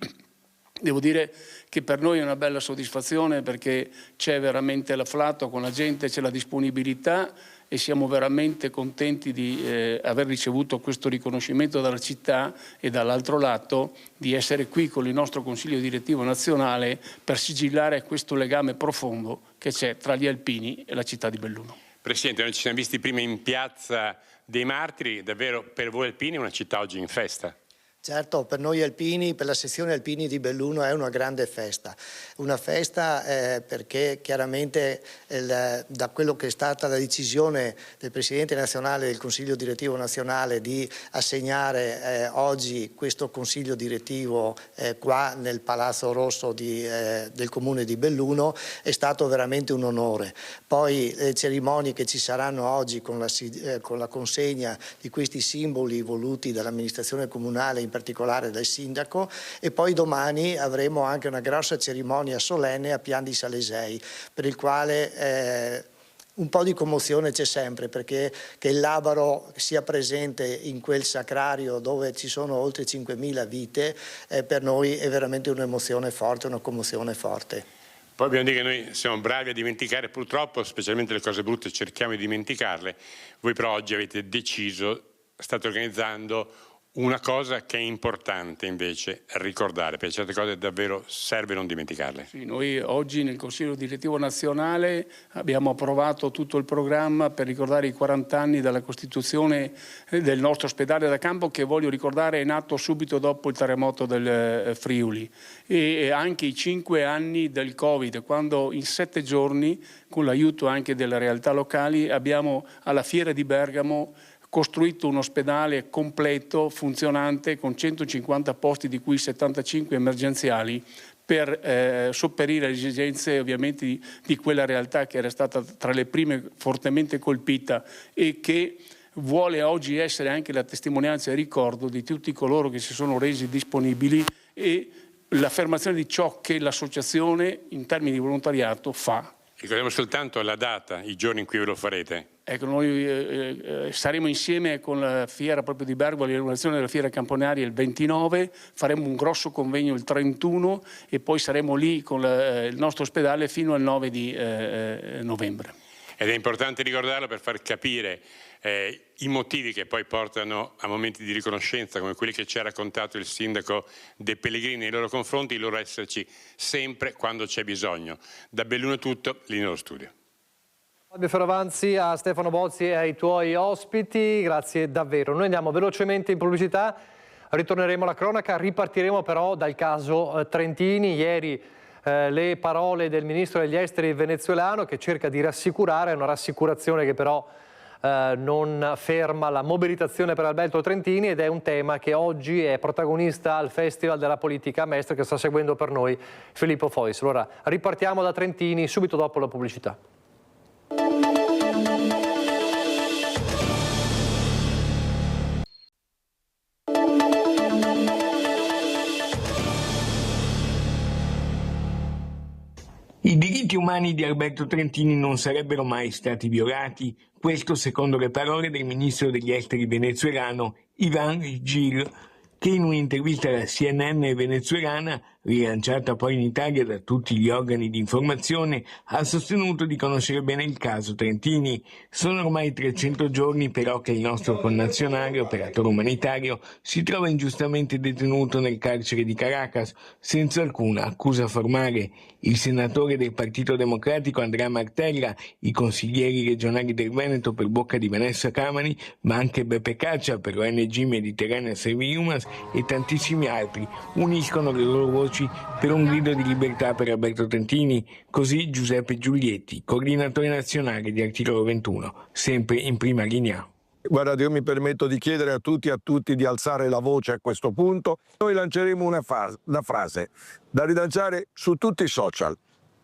devo dire che per noi è una bella soddisfazione, perché c'è veramente l'afflato con la gente, c'è la disponibilità e siamo veramente contenti di aver ricevuto questo riconoscimento dalla città e dall'altro lato di essere qui con il nostro Consiglio Direttivo Nazionale per sigillare questo legame profondo che c'è tra gli alpini e la città di Belluno. Presidente, noi ci siamo visti prima in Piazza dei Martiri, davvero per voi alpini è una città oggi in festa? Certo, per noi alpini, per la sezione alpini di Belluno è una grande festa. Una festa perché chiaramente da quello che è stata la decisione del Presidente nazionale del Consiglio Direttivo Nazionale di assegnare oggi questo Consiglio Direttivo qua nel Palazzo Rosso del Comune di Belluno è stato veramente un onore. Poi le cerimonie che ci saranno oggi con la consegna di questi simboli voluti dall'amministrazione comunale, in particolare dal sindaco, e poi domani avremo anche una grossa cerimonia solenne a Pian di Salesei, per il quale un po' di commozione c'è sempre, perché che il Labaro sia presente in quel sacrario dove ci sono oltre 5.000 vite, per noi è veramente un'emozione forte, una commozione forte. Poi dobbiamo dire che noi siamo bravi a dimenticare, purtroppo, specialmente le cose brutte, cerchiamo di dimenticarle. Voi però oggi avete deciso, state organizzando una cosa che è importante invece ricordare, perché certe cose davvero serve non dimenticarle. Sì, noi oggi nel Consiglio Direttivo Nazionale abbiamo approvato tutto il programma per ricordare i 40 anni dalla costituzione del nostro ospedale da campo, che voglio ricordare è nato subito dopo il terremoto del Friuli, e anche i 5 anni del Covid, quando in 7 giorni, con l'aiuto anche delle realtà locali, abbiamo alla Fiera di Bergamo costruito un ospedale completo, funzionante, con 150 posti, di cui 75 emergenziali, per sopperire alle esigenze ovviamente di quella realtà che era stata tra le prime fortemente colpita e che vuole oggi essere anche la testimonianza e il ricordo di tutti coloro che si sono resi disponibili e l'affermazione di ciò che l'associazione in termini di volontariato fa. Ricordiamo soltanto la data, i giorni in cui ve lo farete. Ecco, noi saremo insieme con la fiera proprio di Bergamo, l'inaugurazione della fiera Camponaria il 29, faremo un grosso convegno il 31 e poi saremo lì con il nostro ospedale fino al 9 di novembre. Ed è importante ricordarlo per far capire i motivi che poi portano a momenti di riconoscenza come quelli che ci ha raccontato il sindaco De Pellegrini nei loro confronti, il loro esserci sempre quando c'è bisogno. Da Belluno è tutto, lì nello studio. Fabio Fioravanti, a Stefano Bozzi e ai tuoi ospiti, grazie davvero. Noi andiamo velocemente in pubblicità, ritorneremo alla cronaca, ripartiremo però dal caso Trentini. Ieri le parole del ministro degli esteri venezuelano che cerca di rassicurare, una rassicurazione che però non ferma la mobilitazione per Alberto Trentini, ed è un tema che oggi è protagonista al Festival della Politica Mestre che sta seguendo per noi Filippo Fois. Allora ripartiamo da Trentini subito dopo la pubblicità. I diritti umani di Alberto Trentini non sarebbero mai stati violati, questo secondo le parole del ministro degli esteri venezuelano Iván Gil, che in un'intervista alla CNN venezuelana, rilanciata poi in Italia da tutti gli organi di informazione, ha sostenuto di conoscere bene il caso Trentini. Sono ormai 300 giorni però che il nostro connazionale, operatore umanitario, si trova ingiustamente detenuto nel carcere di Caracas, senza alcuna accusa formale. Il senatore del Partito Democratico Andrea Martella, i consiglieri regionali del Veneto per bocca di Vanessa Camani, ma anche Beppe Caccia per l'ONG Mediterranea Serviumas e tantissimi altri uniscono le loro voci per un grido di libertà per Alberto Trentini. Così Giuseppe Giulietti, coordinatore nazionale di Articolo 21, sempre in prima linea. Guardate, io mi permetto di chiedere a tutti di alzare la voce a questo punto. Noi lanceremo una frase da rilanciare su tutti i social.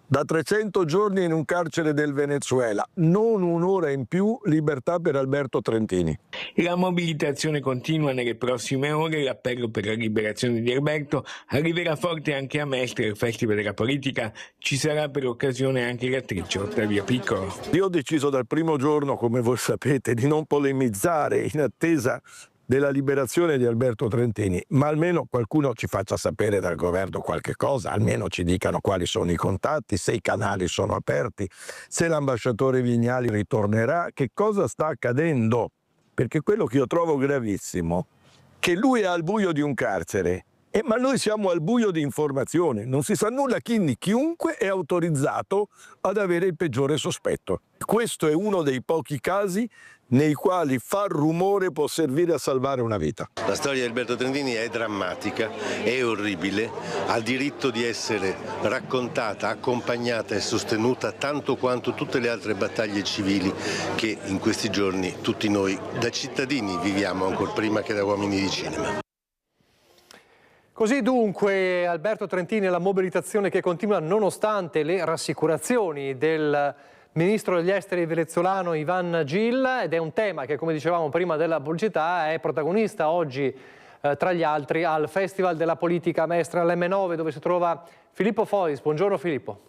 Da 300 giorni in un carcere del Venezuela, non un'ora in più, libertà per Alberto Trentini. La mobilitazione continua nelle prossime ore, l'appello per la liberazione di Alberto arriverà forte anche a Mestre, al Festival della Politica. Ci sarà per l'occasione anche l'attrice Ottavia Piccolo. Io ho deciso dal primo giorno, come voi sapete, di non polemizzare in attesa della liberazione di Alberto Trentini, ma almeno qualcuno ci faccia sapere dal governo qualche cosa, almeno ci dicano quali sono i contatti, se i canali sono aperti, se l'ambasciatore Vignali ritornerà, che cosa sta accadendo, perché quello che io trovo gravissimo, che lui è al buio di un carcere, ma noi siamo al buio di informazione, non si sa nulla, quindi chiunque è autorizzato ad avere il peggiore sospetto. Questo è uno dei pochi casi nei quali far rumore può servire a salvare una vita. La storia di Alberto Trentini è drammatica, è orribile, ha diritto di essere raccontata, accompagnata e sostenuta tanto quanto tutte le altre battaglie civili che in questi giorni tutti noi da cittadini viviamo, ancor prima che da uomini di cinema. Così dunque Alberto Trentini e la mobilitazione che continua nonostante le rassicurazioni del ministro degli esteri venezuelano Iván Gil, ed è un tema che, come dicevamo prima della pubblicità, è protagonista oggi tra gli altri al Festival della Politica Mestre all'M9, dove si trova Filippo Fois. Buongiorno Filippo.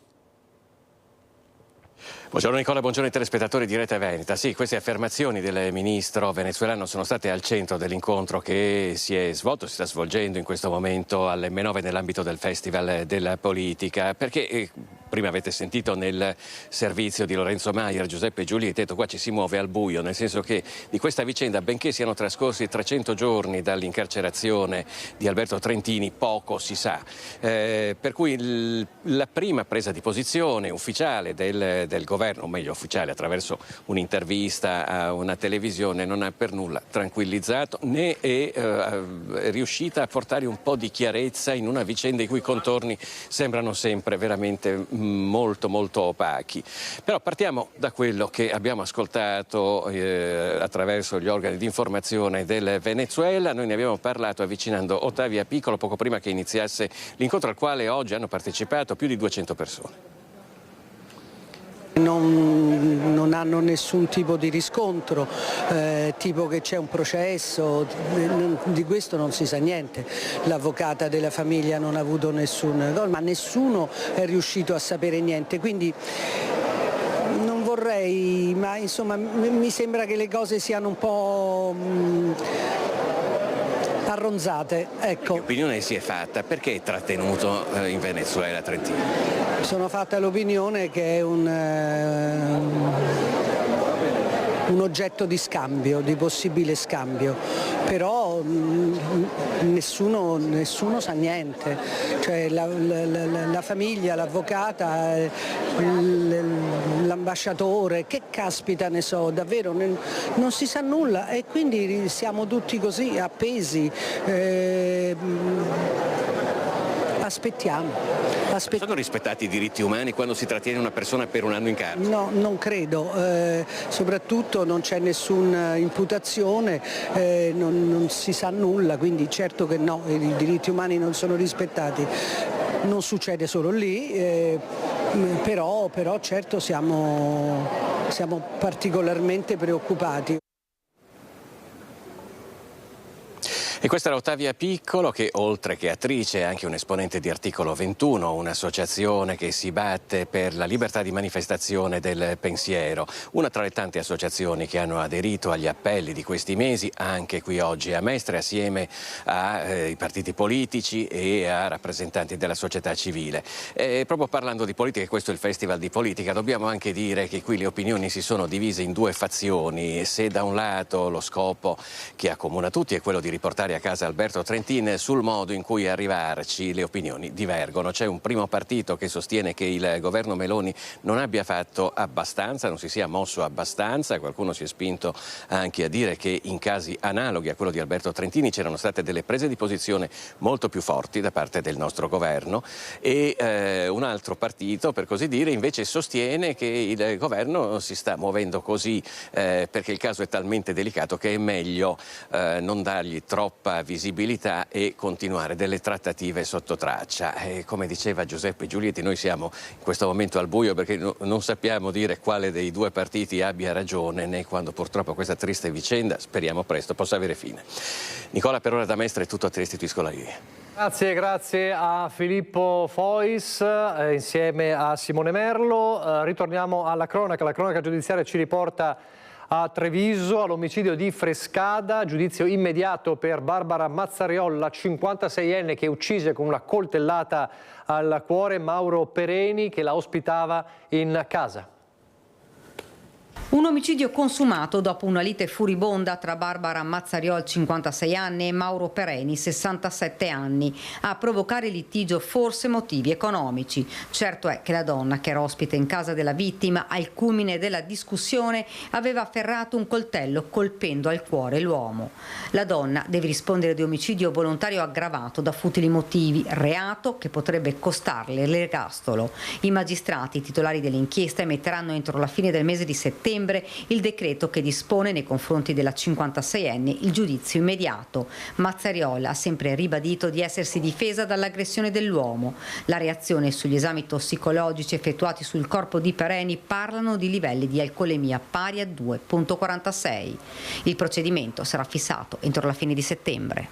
Buongiorno Nicola, buongiorno ai telespettatori di Rete Veneta. Sì, queste affermazioni del ministro venezuelano sono state al centro dell'incontro che si è svolto, si sta svolgendo in questo momento all'M9 nell'ambito del Festival della Politica, perché prima avete sentito nel servizio di Lorenzo Maier, Giuseppe Giulietti, detto qua ci si muove al buio, nel senso che di questa vicenda, benché siano trascorsi 300 giorni dall'incarcerazione di Alberto Trentini, poco si sa. Per cui la prima presa di posizione ufficiale del governo, o meglio ufficiale attraverso un'intervista a una televisione, non ha per nulla tranquillizzato né è riuscita a portare un po' di chiarezza in una vicenda i cui contorni sembrano sempre veramente molto molto opachi. Però partiamo da quello che abbiamo ascoltato attraverso gli organi di informazione del Venezuela. Noi ne abbiamo parlato avvicinando Ottavia Piccolo poco prima che iniziasse l'incontro al quale oggi hanno partecipato più di 200 persone. Non hanno nessun tipo di riscontro, tipo che c'è un processo, di questo non si sa niente. L'avvocata della famiglia non ha avuto ma nessuno è riuscito a sapere niente, quindi non vorrei, ma insomma mi sembra che le cose siano un po' arronzate. Ecco. Che opinione si è fatta? Perché è trattenuto in Venezuela Trentini? Sono fatta l'opinione che è un oggetto di scambio, di possibile scambio, però nessuno sa niente, cioè la famiglia, l'avvocata, l'ambasciatore, che caspita ne so, davvero non si sa nulla e quindi siamo tutti così appesi. Aspettiamo. Sono rispettati i diritti umani quando si trattiene una persona per un anno in carcere? No, non credo, soprattutto non c'è nessuna imputazione, non si sa nulla, quindi certo che no, i diritti umani non sono rispettati. Non succede solo lì, però certo siamo particolarmente preoccupati. E questa era Ottavia Piccolo che oltre che attrice è anche un esponente di Articolo 21, un'associazione che si batte per la libertà di manifestazione del pensiero. Una tra le tante associazioni che hanno aderito agli appelli di questi mesi, anche qui oggi a Mestre, assieme ai partiti politici e a rappresentanti della società civile. Proprio parlando di politica, questo è il Festival di Politica, dobbiamo anche dire che qui le opinioni si sono divise in due fazioni. Se da un lato lo scopo che accomuna tutti è quello di riportare a casa Alberto Trentini, sul modo in cui arrivarci le opinioni divergono. C'è un primo partito che sostiene che il governo Meloni non abbia fatto abbastanza, non si sia mosso abbastanza, qualcuno si è spinto anche a dire che in casi analoghi a quello di Alberto Trentini c'erano state delle prese di posizione molto più forti da parte del nostro governo e un altro partito, per così dire, invece sostiene che il governo si sta muovendo così perché il caso è talmente delicato che è meglio non dargli troppa visibilità e continuare delle trattative sotto traccia. E come diceva Giuseppe Giulietti, noi siamo in questo momento al buio perché non sappiamo dire quale dei due partiti abbia ragione, né quando purtroppo questa triste vicenda, speriamo presto, possa avere fine. Nicola, per ora da Mestre è tutto, a te restituisco la linea. Grazie a Filippo Fois insieme a Simone Merlo. Ritorniamo alla cronaca. La cronaca giudiziaria ci riporta a Treviso, all'omicidio di Frescada, giudizio immediato per Barbara Mazzariolla, 56enne, che uccise con una coltellata al cuore Mauro Pereni, che la ospitava in casa. Un omicidio consumato dopo una lite furibonda tra Barbara Mazzariol, 56 anni, e Mauro Pereni, 67 anni. A provocare il litigio forse motivi economici. Certo è che la donna, che era ospite in casa della vittima, al culmine della discussione aveva afferrato un coltello colpendo al cuore l'uomo. La donna deve rispondere di omicidio volontario aggravato da futili motivi, reato che potrebbe costarle l'ergastolo. I magistrati titolari dell'inchiesta emetteranno entro la fine del mese di settembre il decreto che dispone nei confronti della 56enne il giudizio immediato. Mazzariola ha sempre ribadito di essersi difesa dall'aggressione dell'uomo. La reazione sugli esami tossicologici effettuati sul corpo di Pereni parlano di livelli di alcolemia pari a 2,46. Il procedimento sarà fissato entro la fine di settembre.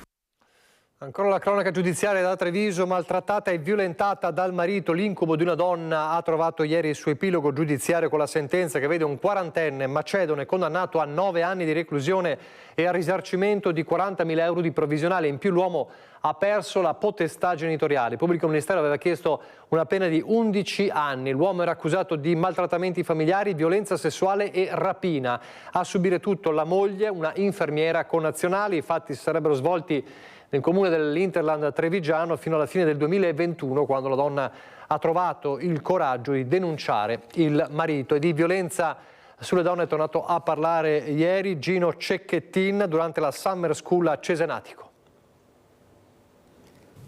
Ancora la cronaca giudiziaria da Treviso, maltrattata e violentata dal marito. L'incubo di una donna ha trovato ieri il suo epilogo giudiziario con la sentenza che vede un quarantenne macedone condannato a 9 anni di reclusione e al risarcimento di 40.000 euro di provvisionale. In più l'uomo ha perso la potestà genitoriale. Il pubblico ministero aveva chiesto una pena di 11 anni. L'uomo era accusato di maltrattamenti familiari, violenza sessuale e rapina. A subire tutto la moglie, una infermiera connazionale. I fatti si sarebbero svolti nel comune dell'Interland trevigiano fino alla fine del 2021, quando la donna ha trovato il coraggio di denunciare il marito. E di violenza sulle donne è tornato a parlare ieri Gino Cecchettin durante la Summer School a Cesenatico.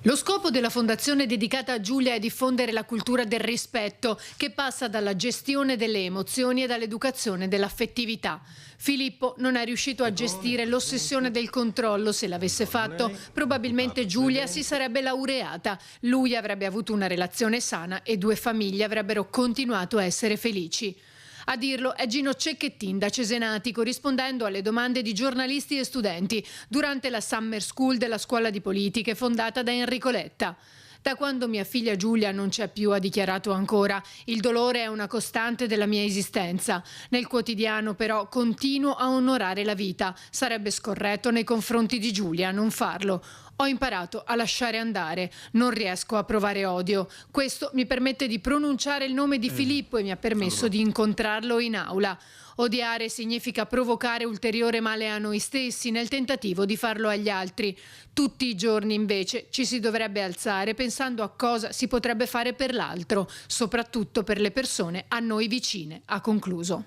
Lo scopo della fondazione dedicata a Giulia è diffondere la cultura del rispetto, che passa dalla gestione delle emozioni e dall'educazione dell'affettività. Filippo non è riuscito a gestire l'ossessione del controllo. Se l'avesse fatto, probabilmente Giulia si sarebbe laureata. Lui avrebbe avuto una relazione sana e 2 famiglie avrebbero continuato a essere felici. A dirlo è Gino Cecchettin da Cesenatico, rispondendo alle domande di giornalisti e studenti durante la Summer School della Scuola di Politiche fondata da Enrico Letta. Da quando mia figlia Giulia non c'è più, ha dichiarato ancora, il dolore è una costante della mia esistenza. Nel quotidiano però continuo a onorare la vita. Sarebbe scorretto nei confronti di Giulia non farlo. Ho imparato a lasciare andare, non riesco a provare odio. Questo mi permette di pronunciare il nome di Filippo e mi ha permesso di incontrarlo in aula. Odiare significa provocare ulteriore male a noi stessi nel tentativo di farlo agli altri. Tutti i giorni invece ci si dovrebbe alzare pensando a cosa si potrebbe fare per l'altro, soprattutto per le persone a noi vicine, ha concluso.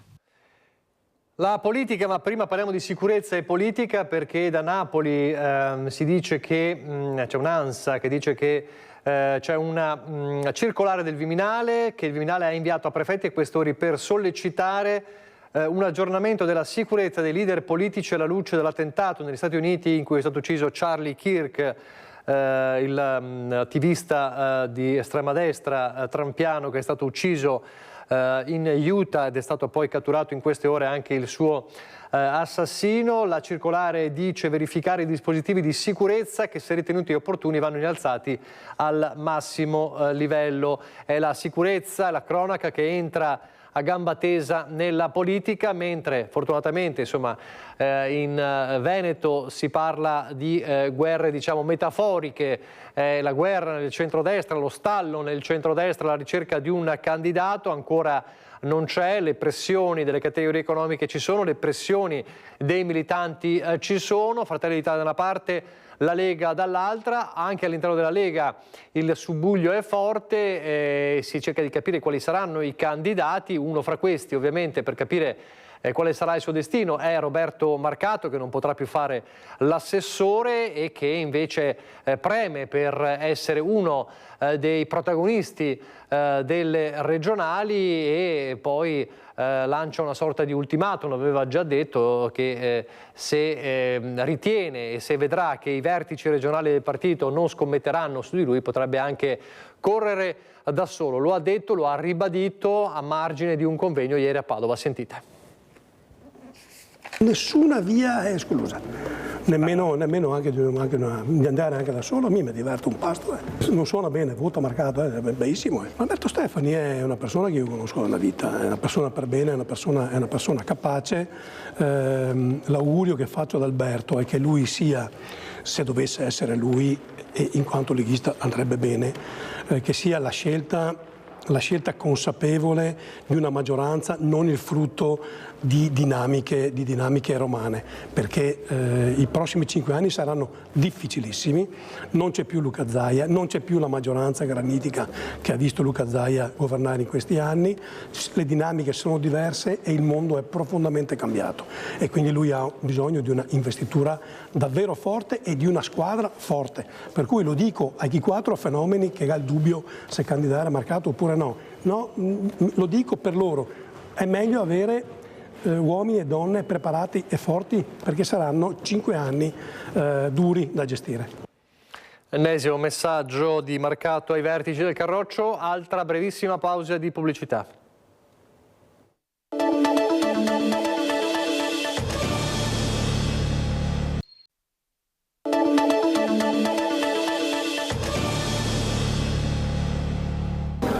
La politica, ma prima parliamo di sicurezza e politica, perché da Napoli si dice che c'è un'ANSA che dice che c'è una circolare del Viminale che il Viminale ha inviato a prefetti e questori per sollecitare un aggiornamento della sicurezza dei leader politici alla luce dell'attentato negli Stati Uniti in cui è stato ucciso Charlie Kirk, attivista di estrema destra trumpiano, che è stato ucciso in Utah ed è stato poi catturato in queste ore anche il suo assassino. La circolare dice verificare i dispositivi di sicurezza che, se ritenuti opportuni, vanno innalzati al massimo livello. È la sicurezza, la cronaca che entra a gamba tesa nella politica, mentre fortunatamente in Veneto si parla di guerre metaforiche, la guerra nel centrodestra, lo stallo nel centrodestra, la ricerca di un candidato ancora non c'è, le pressioni delle categorie economiche ci sono, le pressioni dei militanti ci sono, Fratelli d'Italia da una parte, la Lega dall'altra. Anche all'interno della Lega il subbuglio è forte, si cerca di capire quali saranno i candidati. Uno fra questi, ovviamente, per capire quale sarà il suo destino, è Roberto Marcato, che non potrà più fare l'assessore e che invece preme per essere uno dei protagonisti delle regionali, e poi lancia una sorta di ultimatum. Aveva già detto che se ritiene e se vedrà che i vertici regionali del partito non scommetteranno su di lui, potrebbe anche correre da solo. Lo ha detto, lo ha ribadito a margine di un convegno ieri a Padova. Sentite. Nessuna via è esclusa, nemmeno anche di andare anche da solo. A me mi diverte un pasto. Non suona bene, voto Marcato, è bellissimo. Alberto Stefani è una persona che io conosco nella vita, è una persona per bene, è una persona capace. L'augurio che faccio ad Alberto è che lui sia, se dovesse essere lui, e in quanto leghista andrebbe bene, che sia la scelta consapevole di una maggioranza, non il frutto di dinamiche romane, perché i prossimi 5 anni saranno difficilissimi. Non c'è più Luca Zaia, non c'è più la maggioranza granitica che ha visto Luca Zaia governare in questi anni, le dinamiche sono diverse e il mondo è profondamente cambiato, e quindi lui ha bisogno di una investitura davvero forte e di una squadra forte, per cui lo dico ai 4 fenomeni che ha il dubbio se candidare a Marcato oppure no, lo dico per loro, è meglio avere uomini e donne preparati e forti, perché saranno 5 anni duri da gestire. Ennesimo messaggio di Marcato ai vertici del Carroccio. Altra brevissima pausa di pubblicità.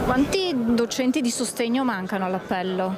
Quanti docenti di sostegno mancano all'appello?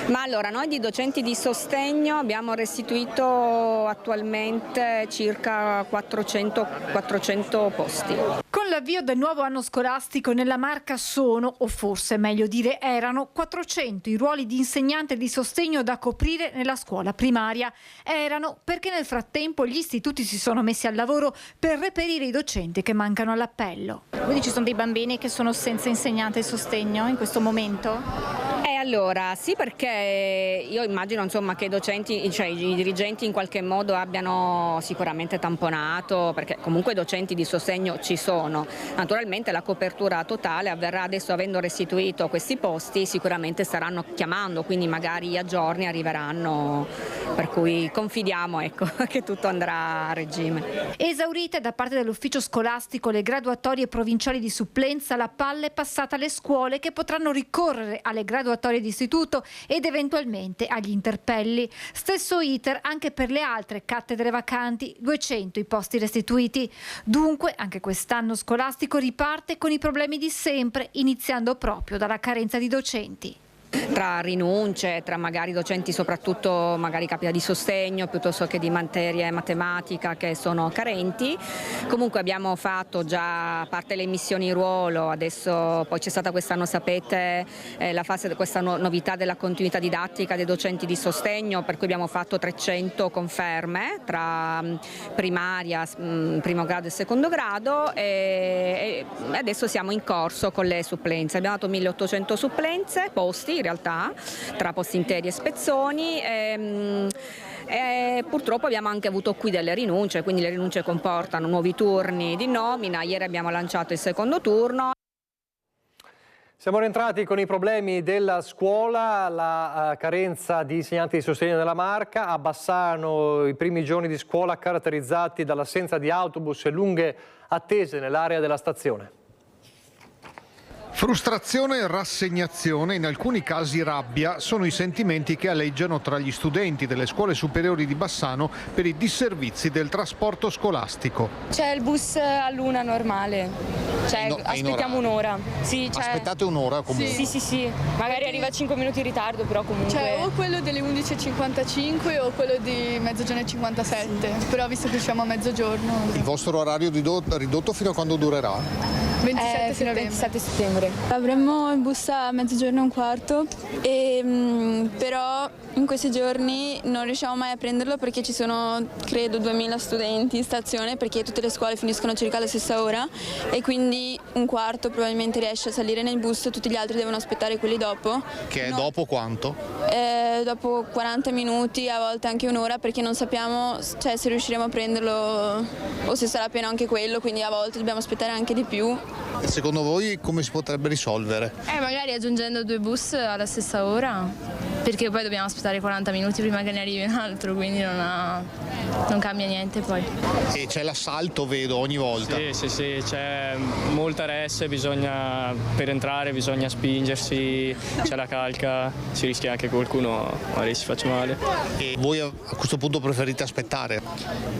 Ma allora, noi di docenti di sostegno abbiamo restituito attualmente circa 400 posti. Con l'avvio del nuovo anno scolastico nella Marca sono, o forse meglio dire erano, 400 i ruoli di insegnante di sostegno da coprire nella scuola primaria. Erano perché nel frattempo gli istituti si sono messi al lavoro per reperire i docenti che mancano all'appello. Quindi ci sono dei bambini che sono senza insegnante di sostegno in questo momento? Allora, sì, perché io immagino insomma che i docenti, cioè i dirigenti in qualche modo abbiano sicuramente tamponato, perché comunque i docenti di sostegno ci sono. Naturalmente la copertura totale avverrà adesso, avendo restituito questi posti, sicuramente staranno chiamando, quindi magari a giorni arriveranno, per cui confidiamo, ecco, che tutto andrà a regime. Esaurite da parte dell'ufficio scolastico le graduatorie provinciali di supplenza, la palla è passata alle scuole che potranno ricorrere alle graduatorie di istituto ed eventualmente agli interpelli. Stesso iter anche per le altre cattedre vacanti, 200 i posti restituiti. Dunque anche quest'anno scolastico riparte con i problemi di sempre, iniziando proprio dalla carenza di docenti. Tra rinunce, tra magari docenti soprattutto magari capita di sostegno piuttosto che di materie matematica che sono carenti. Comunque abbiamo fatto già a parte le missioni in ruolo, adesso poi c'è stata quest'anno, sapete, la fase di questa novità della continuità didattica dei docenti di sostegno, per cui abbiamo fatto 300 conferme tra primaria, primo grado e secondo grado e adesso siamo in corso con le supplenze. Abbiamo dato 1800 supplenze, posti in realtà, tra posti interi e spezzoni. E purtroppo abbiamo anche avuto qui delle rinunce, quindi le rinunce comportano nuovi turni di nomina. Ieri abbiamo lanciato il secondo turno. Siamo rientrati con i problemi della scuola, la carenza di insegnanti di sostegno nella Marca. A Bassano i primi giorni di scuola caratterizzati dall'assenza di autobus e lunghe attese nell'area della stazione. Frustrazione e rassegnazione, in alcuni casi rabbia, sono i sentimenti che aleggiano tra gli studenti delle scuole superiori di Bassano per i disservizi del trasporto scolastico. C'è il bus all'1 normale, cioè no, aspettiamo un'ora. Sì, aspettate un'ora comunque? Sì, magari arriva 5 minuti in ritardo, però comunque... Cioè o quello delle 11.55 o quello di mezzogiorno e 57, però visto che usciamo a mezzogiorno... Il vostro orario ridotto fino a quando durerà? 27 fino al 27 settembre. Avremmo il bus a mezzogiorno e un quarto, però in questi giorni non riusciamo mai a prenderlo perché ci sono credo 2000 studenti in stazione, perché tutte le scuole finiscono circa alla stessa ora e quindi un quarto probabilmente riesce a salire nel bus, tutti gli altri devono aspettare quelli dopo. Che è dopo quanto? Dopo 40 minuti, a volte anche un'ora, perché non sappiamo se riusciremo a prenderlo o se sarà pieno anche quello, quindi a volte dobbiamo aspettare anche di più. E secondo voi come si potrebbe risolvere? Magari aggiungendo 2 bus alla stessa ora, perché poi dobbiamo aspettare 40 minuti prima che ne arrivi un altro, quindi non cambia niente poi. E c'è l'assalto, vedo, ogni volta. Sì, c'è molta ressa, per entrare bisogna spingersi, c'è la calca, si rischia anche che qualcuno magari si faccia male. E voi a questo punto preferite aspettare?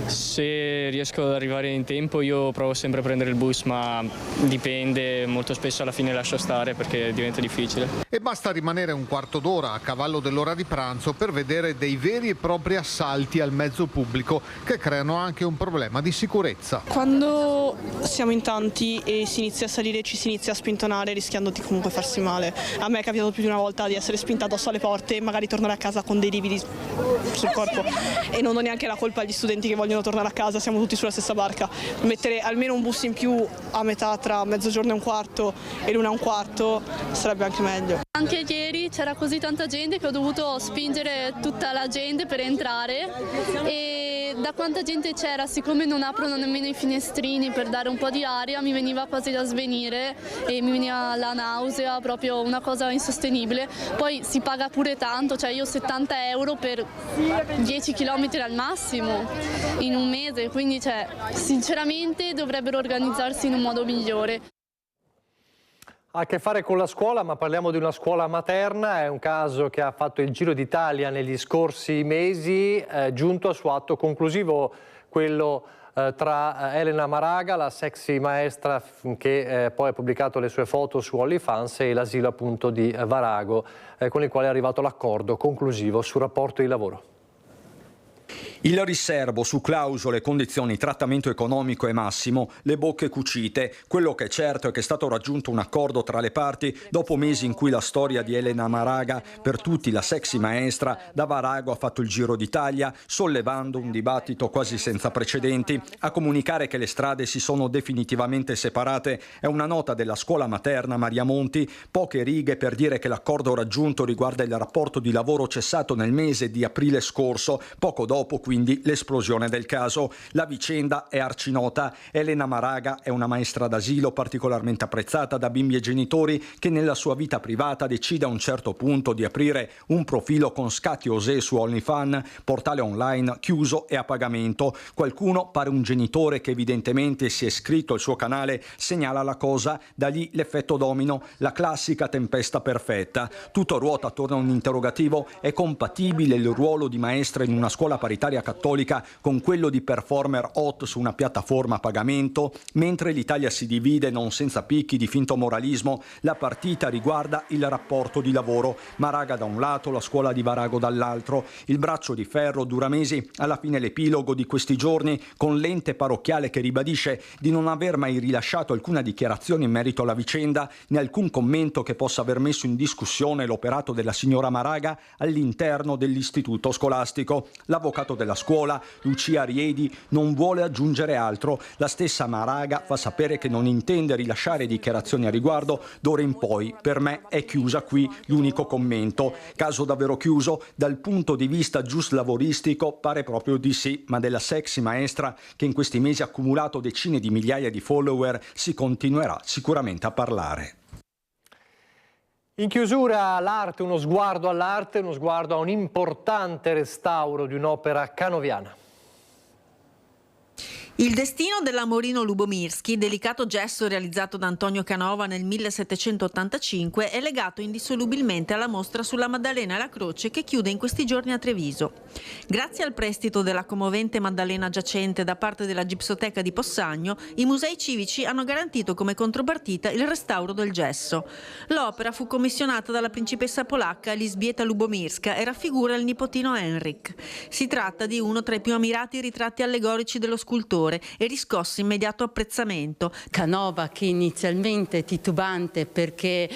Se riesco ad arrivare in tempo io provo sempre a prendere il bus, ma dipende, molto spesso alla fine lascio stare perché diventa difficile. E basta rimanere un quarto d'ora a cavallo dell'ora di pranzo per vedere dei veri e propri assalti al mezzo pubblico che creano anche un problema di sicurezza. Quando siamo in tanti e si inizia a salire, ci si inizia a spintonare rischiando di comunque farsi male. A me è capitato più di una volta di essere spinta addosso alle porte e magari tornare a casa con dei lividi sul corpo, e non do neanche la colpa agli studenti che vogliono tornare a casa, siamo tutti sulla stessa barca. Mettere almeno un bus in più a metà tra mezzogiorno e un quarto e l'1 e un quarto sarebbe anche meglio. Anche ieri c'era così tanta gente che ho dovuto spingere tutta la gente per entrare, e da quanta gente c'era, siccome non aprono nemmeno i finestrini per dare un po' di aria, mi veniva quasi da svenire e mi veniva la nausea, proprio una cosa insostenibile. Poi si paga pure tanto, cioè io 70 euro per 10 km al massimo in un mese, quindi sinceramente dovrebbero organizzarsi in un modo migliore. Ha a che fare con la scuola, ma parliamo di una scuola materna. È un caso che ha fatto il Giro d'Italia negli scorsi mesi, giunto al suo atto conclusivo quello tra Elena Maraga, la sexy maestra che poi ha pubblicato le sue foto su OnlyFans, e l'asilo appunto di Varago, con il quale è arrivato l'accordo conclusivo sul rapporto di lavoro. Il riservo su clausole, condizioni, trattamento economico e massimo, le bocche cucite. Quello che è certo è che è stato raggiunto un accordo tra le parti dopo mesi in cui la storia di Elena Maraga, per tutti la sexy maestra, da Varago ha fatto il giro d'Italia, sollevando un dibattito quasi senza precedenti. A comunicare che le strade si sono definitivamente separate è una nota della scuola materna Maria Monti, poche righe per dire che l'accordo raggiunto riguarda il rapporto di lavoro cessato nel mese di aprile scorso, poco dopo quindi l'esplosione del caso. La vicenda è arcinota. Elena Maraga è una maestra d'asilo particolarmente apprezzata da bimbi e genitori che nella sua vita privata decide a un certo punto di aprire un profilo con scatti osè su OnlyFans, portale online chiuso e a pagamento. Qualcuno, pare un genitore che evidentemente si è iscritto al suo canale, segnala la cosa, da lì l'effetto domino, la classica tempesta perfetta. Tutto ruota attorno a un interrogativo: è compatibile il ruolo di maestra in una scuola paritaria cattolica con quello di performer hot su una piattaforma a pagamento? Mentre l'Italia si divide, non senza picchi di finto moralismo, la partita riguarda il rapporto di lavoro. Maraga da un lato, la scuola di Varago dall'altro. Il braccio di ferro dura mesi, alla fine l'epilogo di questi giorni, con l'ente parrocchiale che ribadisce di non aver mai rilasciato alcuna dichiarazione in merito alla vicenda, né alcun commento che possa aver messo in discussione l'operato della signora Maraga all'interno dell'istituto scolastico. L'avvocato della scuola, Lucia Riedi, non vuole aggiungere altro. La stessa Maraga fa sapere che non intende rilasciare dichiarazioni a riguardo. D'ora in poi per me è chiusa qui l'unico commento. Caso davvero chiuso? Dal punto di vista giuslavoristico pare proprio di sì, ma della sexy maestra che in questi mesi ha accumulato decine di migliaia di follower si continuerà sicuramente a parlare. In chiusura l'arte, uno sguardo all'arte, uno sguardo a un importante restauro di un'opera canoviana. Il destino dell'Amorino Lubomirski, delicato gesso realizzato da Antonio Canova nel 1785, è legato indissolubilmente alla mostra sulla Maddalena e la Croce che chiude in questi giorni a Treviso. Grazie al prestito della commovente Maddalena giacente da parte della Gipsoteca di Possagno, i musei civici hanno garantito come contropartita il restauro del gesso. L'opera fu commissionata dalla principessa polacca Elżbieta Lubomirska e raffigura il nipotino Henryk. Si tratta di uno tra i più ammirati ritratti allegorici dello scultore e riscosse immediato apprezzamento. Canova, che inizialmente titubante perché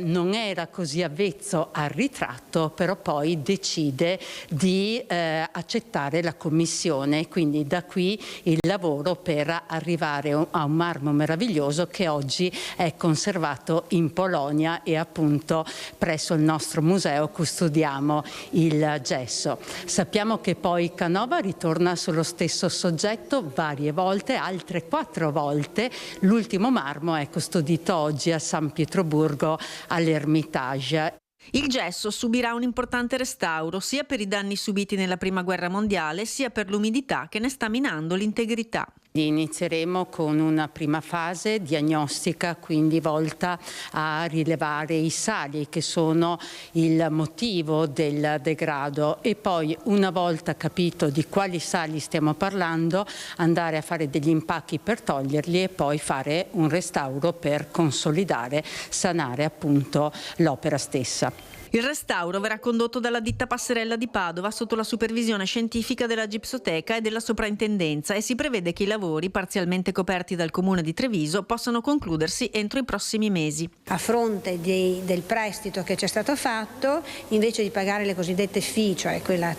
non era così avvezzo al ritratto, però poi decide di accettare la commissione, quindi da qui il lavoro per arrivare a un marmo meraviglioso che oggi è conservato in Polonia e appunto presso il nostro museo custodiamo il gesso. Sappiamo che poi Canova ritorna sullo stesso soggetto varie volte, altre 4 volte. L'ultimo marmo è custodito oggi a San Pietroburgo all'Ermitage. Il gesso subirà un importante restauro sia per i danni subiti nella Prima Guerra Mondiale sia per l'umidità che ne sta minando l'integrità. Inizieremo con una prima fase diagnostica, quindi volta a rilevare i sali che sono il motivo del degrado, e poi una volta capito di quali sali stiamo parlando andare a fare degli impacchi per toglierli e poi fare un restauro per consolidare, sanare appunto l'opera stessa. Il restauro verrà condotto dalla ditta Passerella di Padova sotto la supervisione scientifica della Gipsoteca e della Soprintendenza e si prevede che i lavori, parzialmente coperti dal Comune di Treviso, possano concludersi entro i prossimi mesi. A fronte del prestito che ci è stato fatto, invece di pagare le cosiddette fee, cioè quella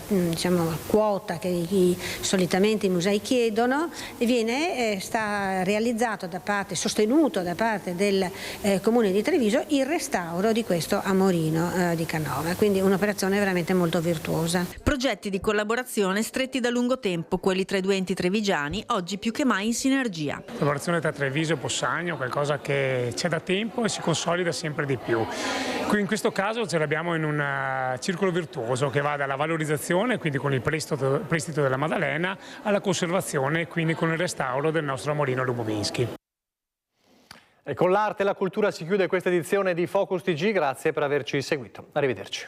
quota che solitamente i musei chiedono, sta realizzato sostenuto da parte del Comune di Treviso il restauro di questo Amorino di Canova, quindi un'operazione veramente molto virtuosa. Progetti di collaborazione stretti da lungo tempo, quelli tra i due enti trevigiani, oggi più che mai in sinergia. Collaborazione tra Treviso e Possagno, qualcosa che c'è da tempo e si consolida sempre di più. Qui in questo caso ce l'abbiamo in un circolo virtuoso che va dalla valorizzazione, quindi con il prestito della Maddalena, alla conservazione, quindi con il restauro del nostro Amorino Lubomirski. E con l'arte e la cultura si chiude questa edizione di Focus TG, grazie per averci seguito. Arrivederci.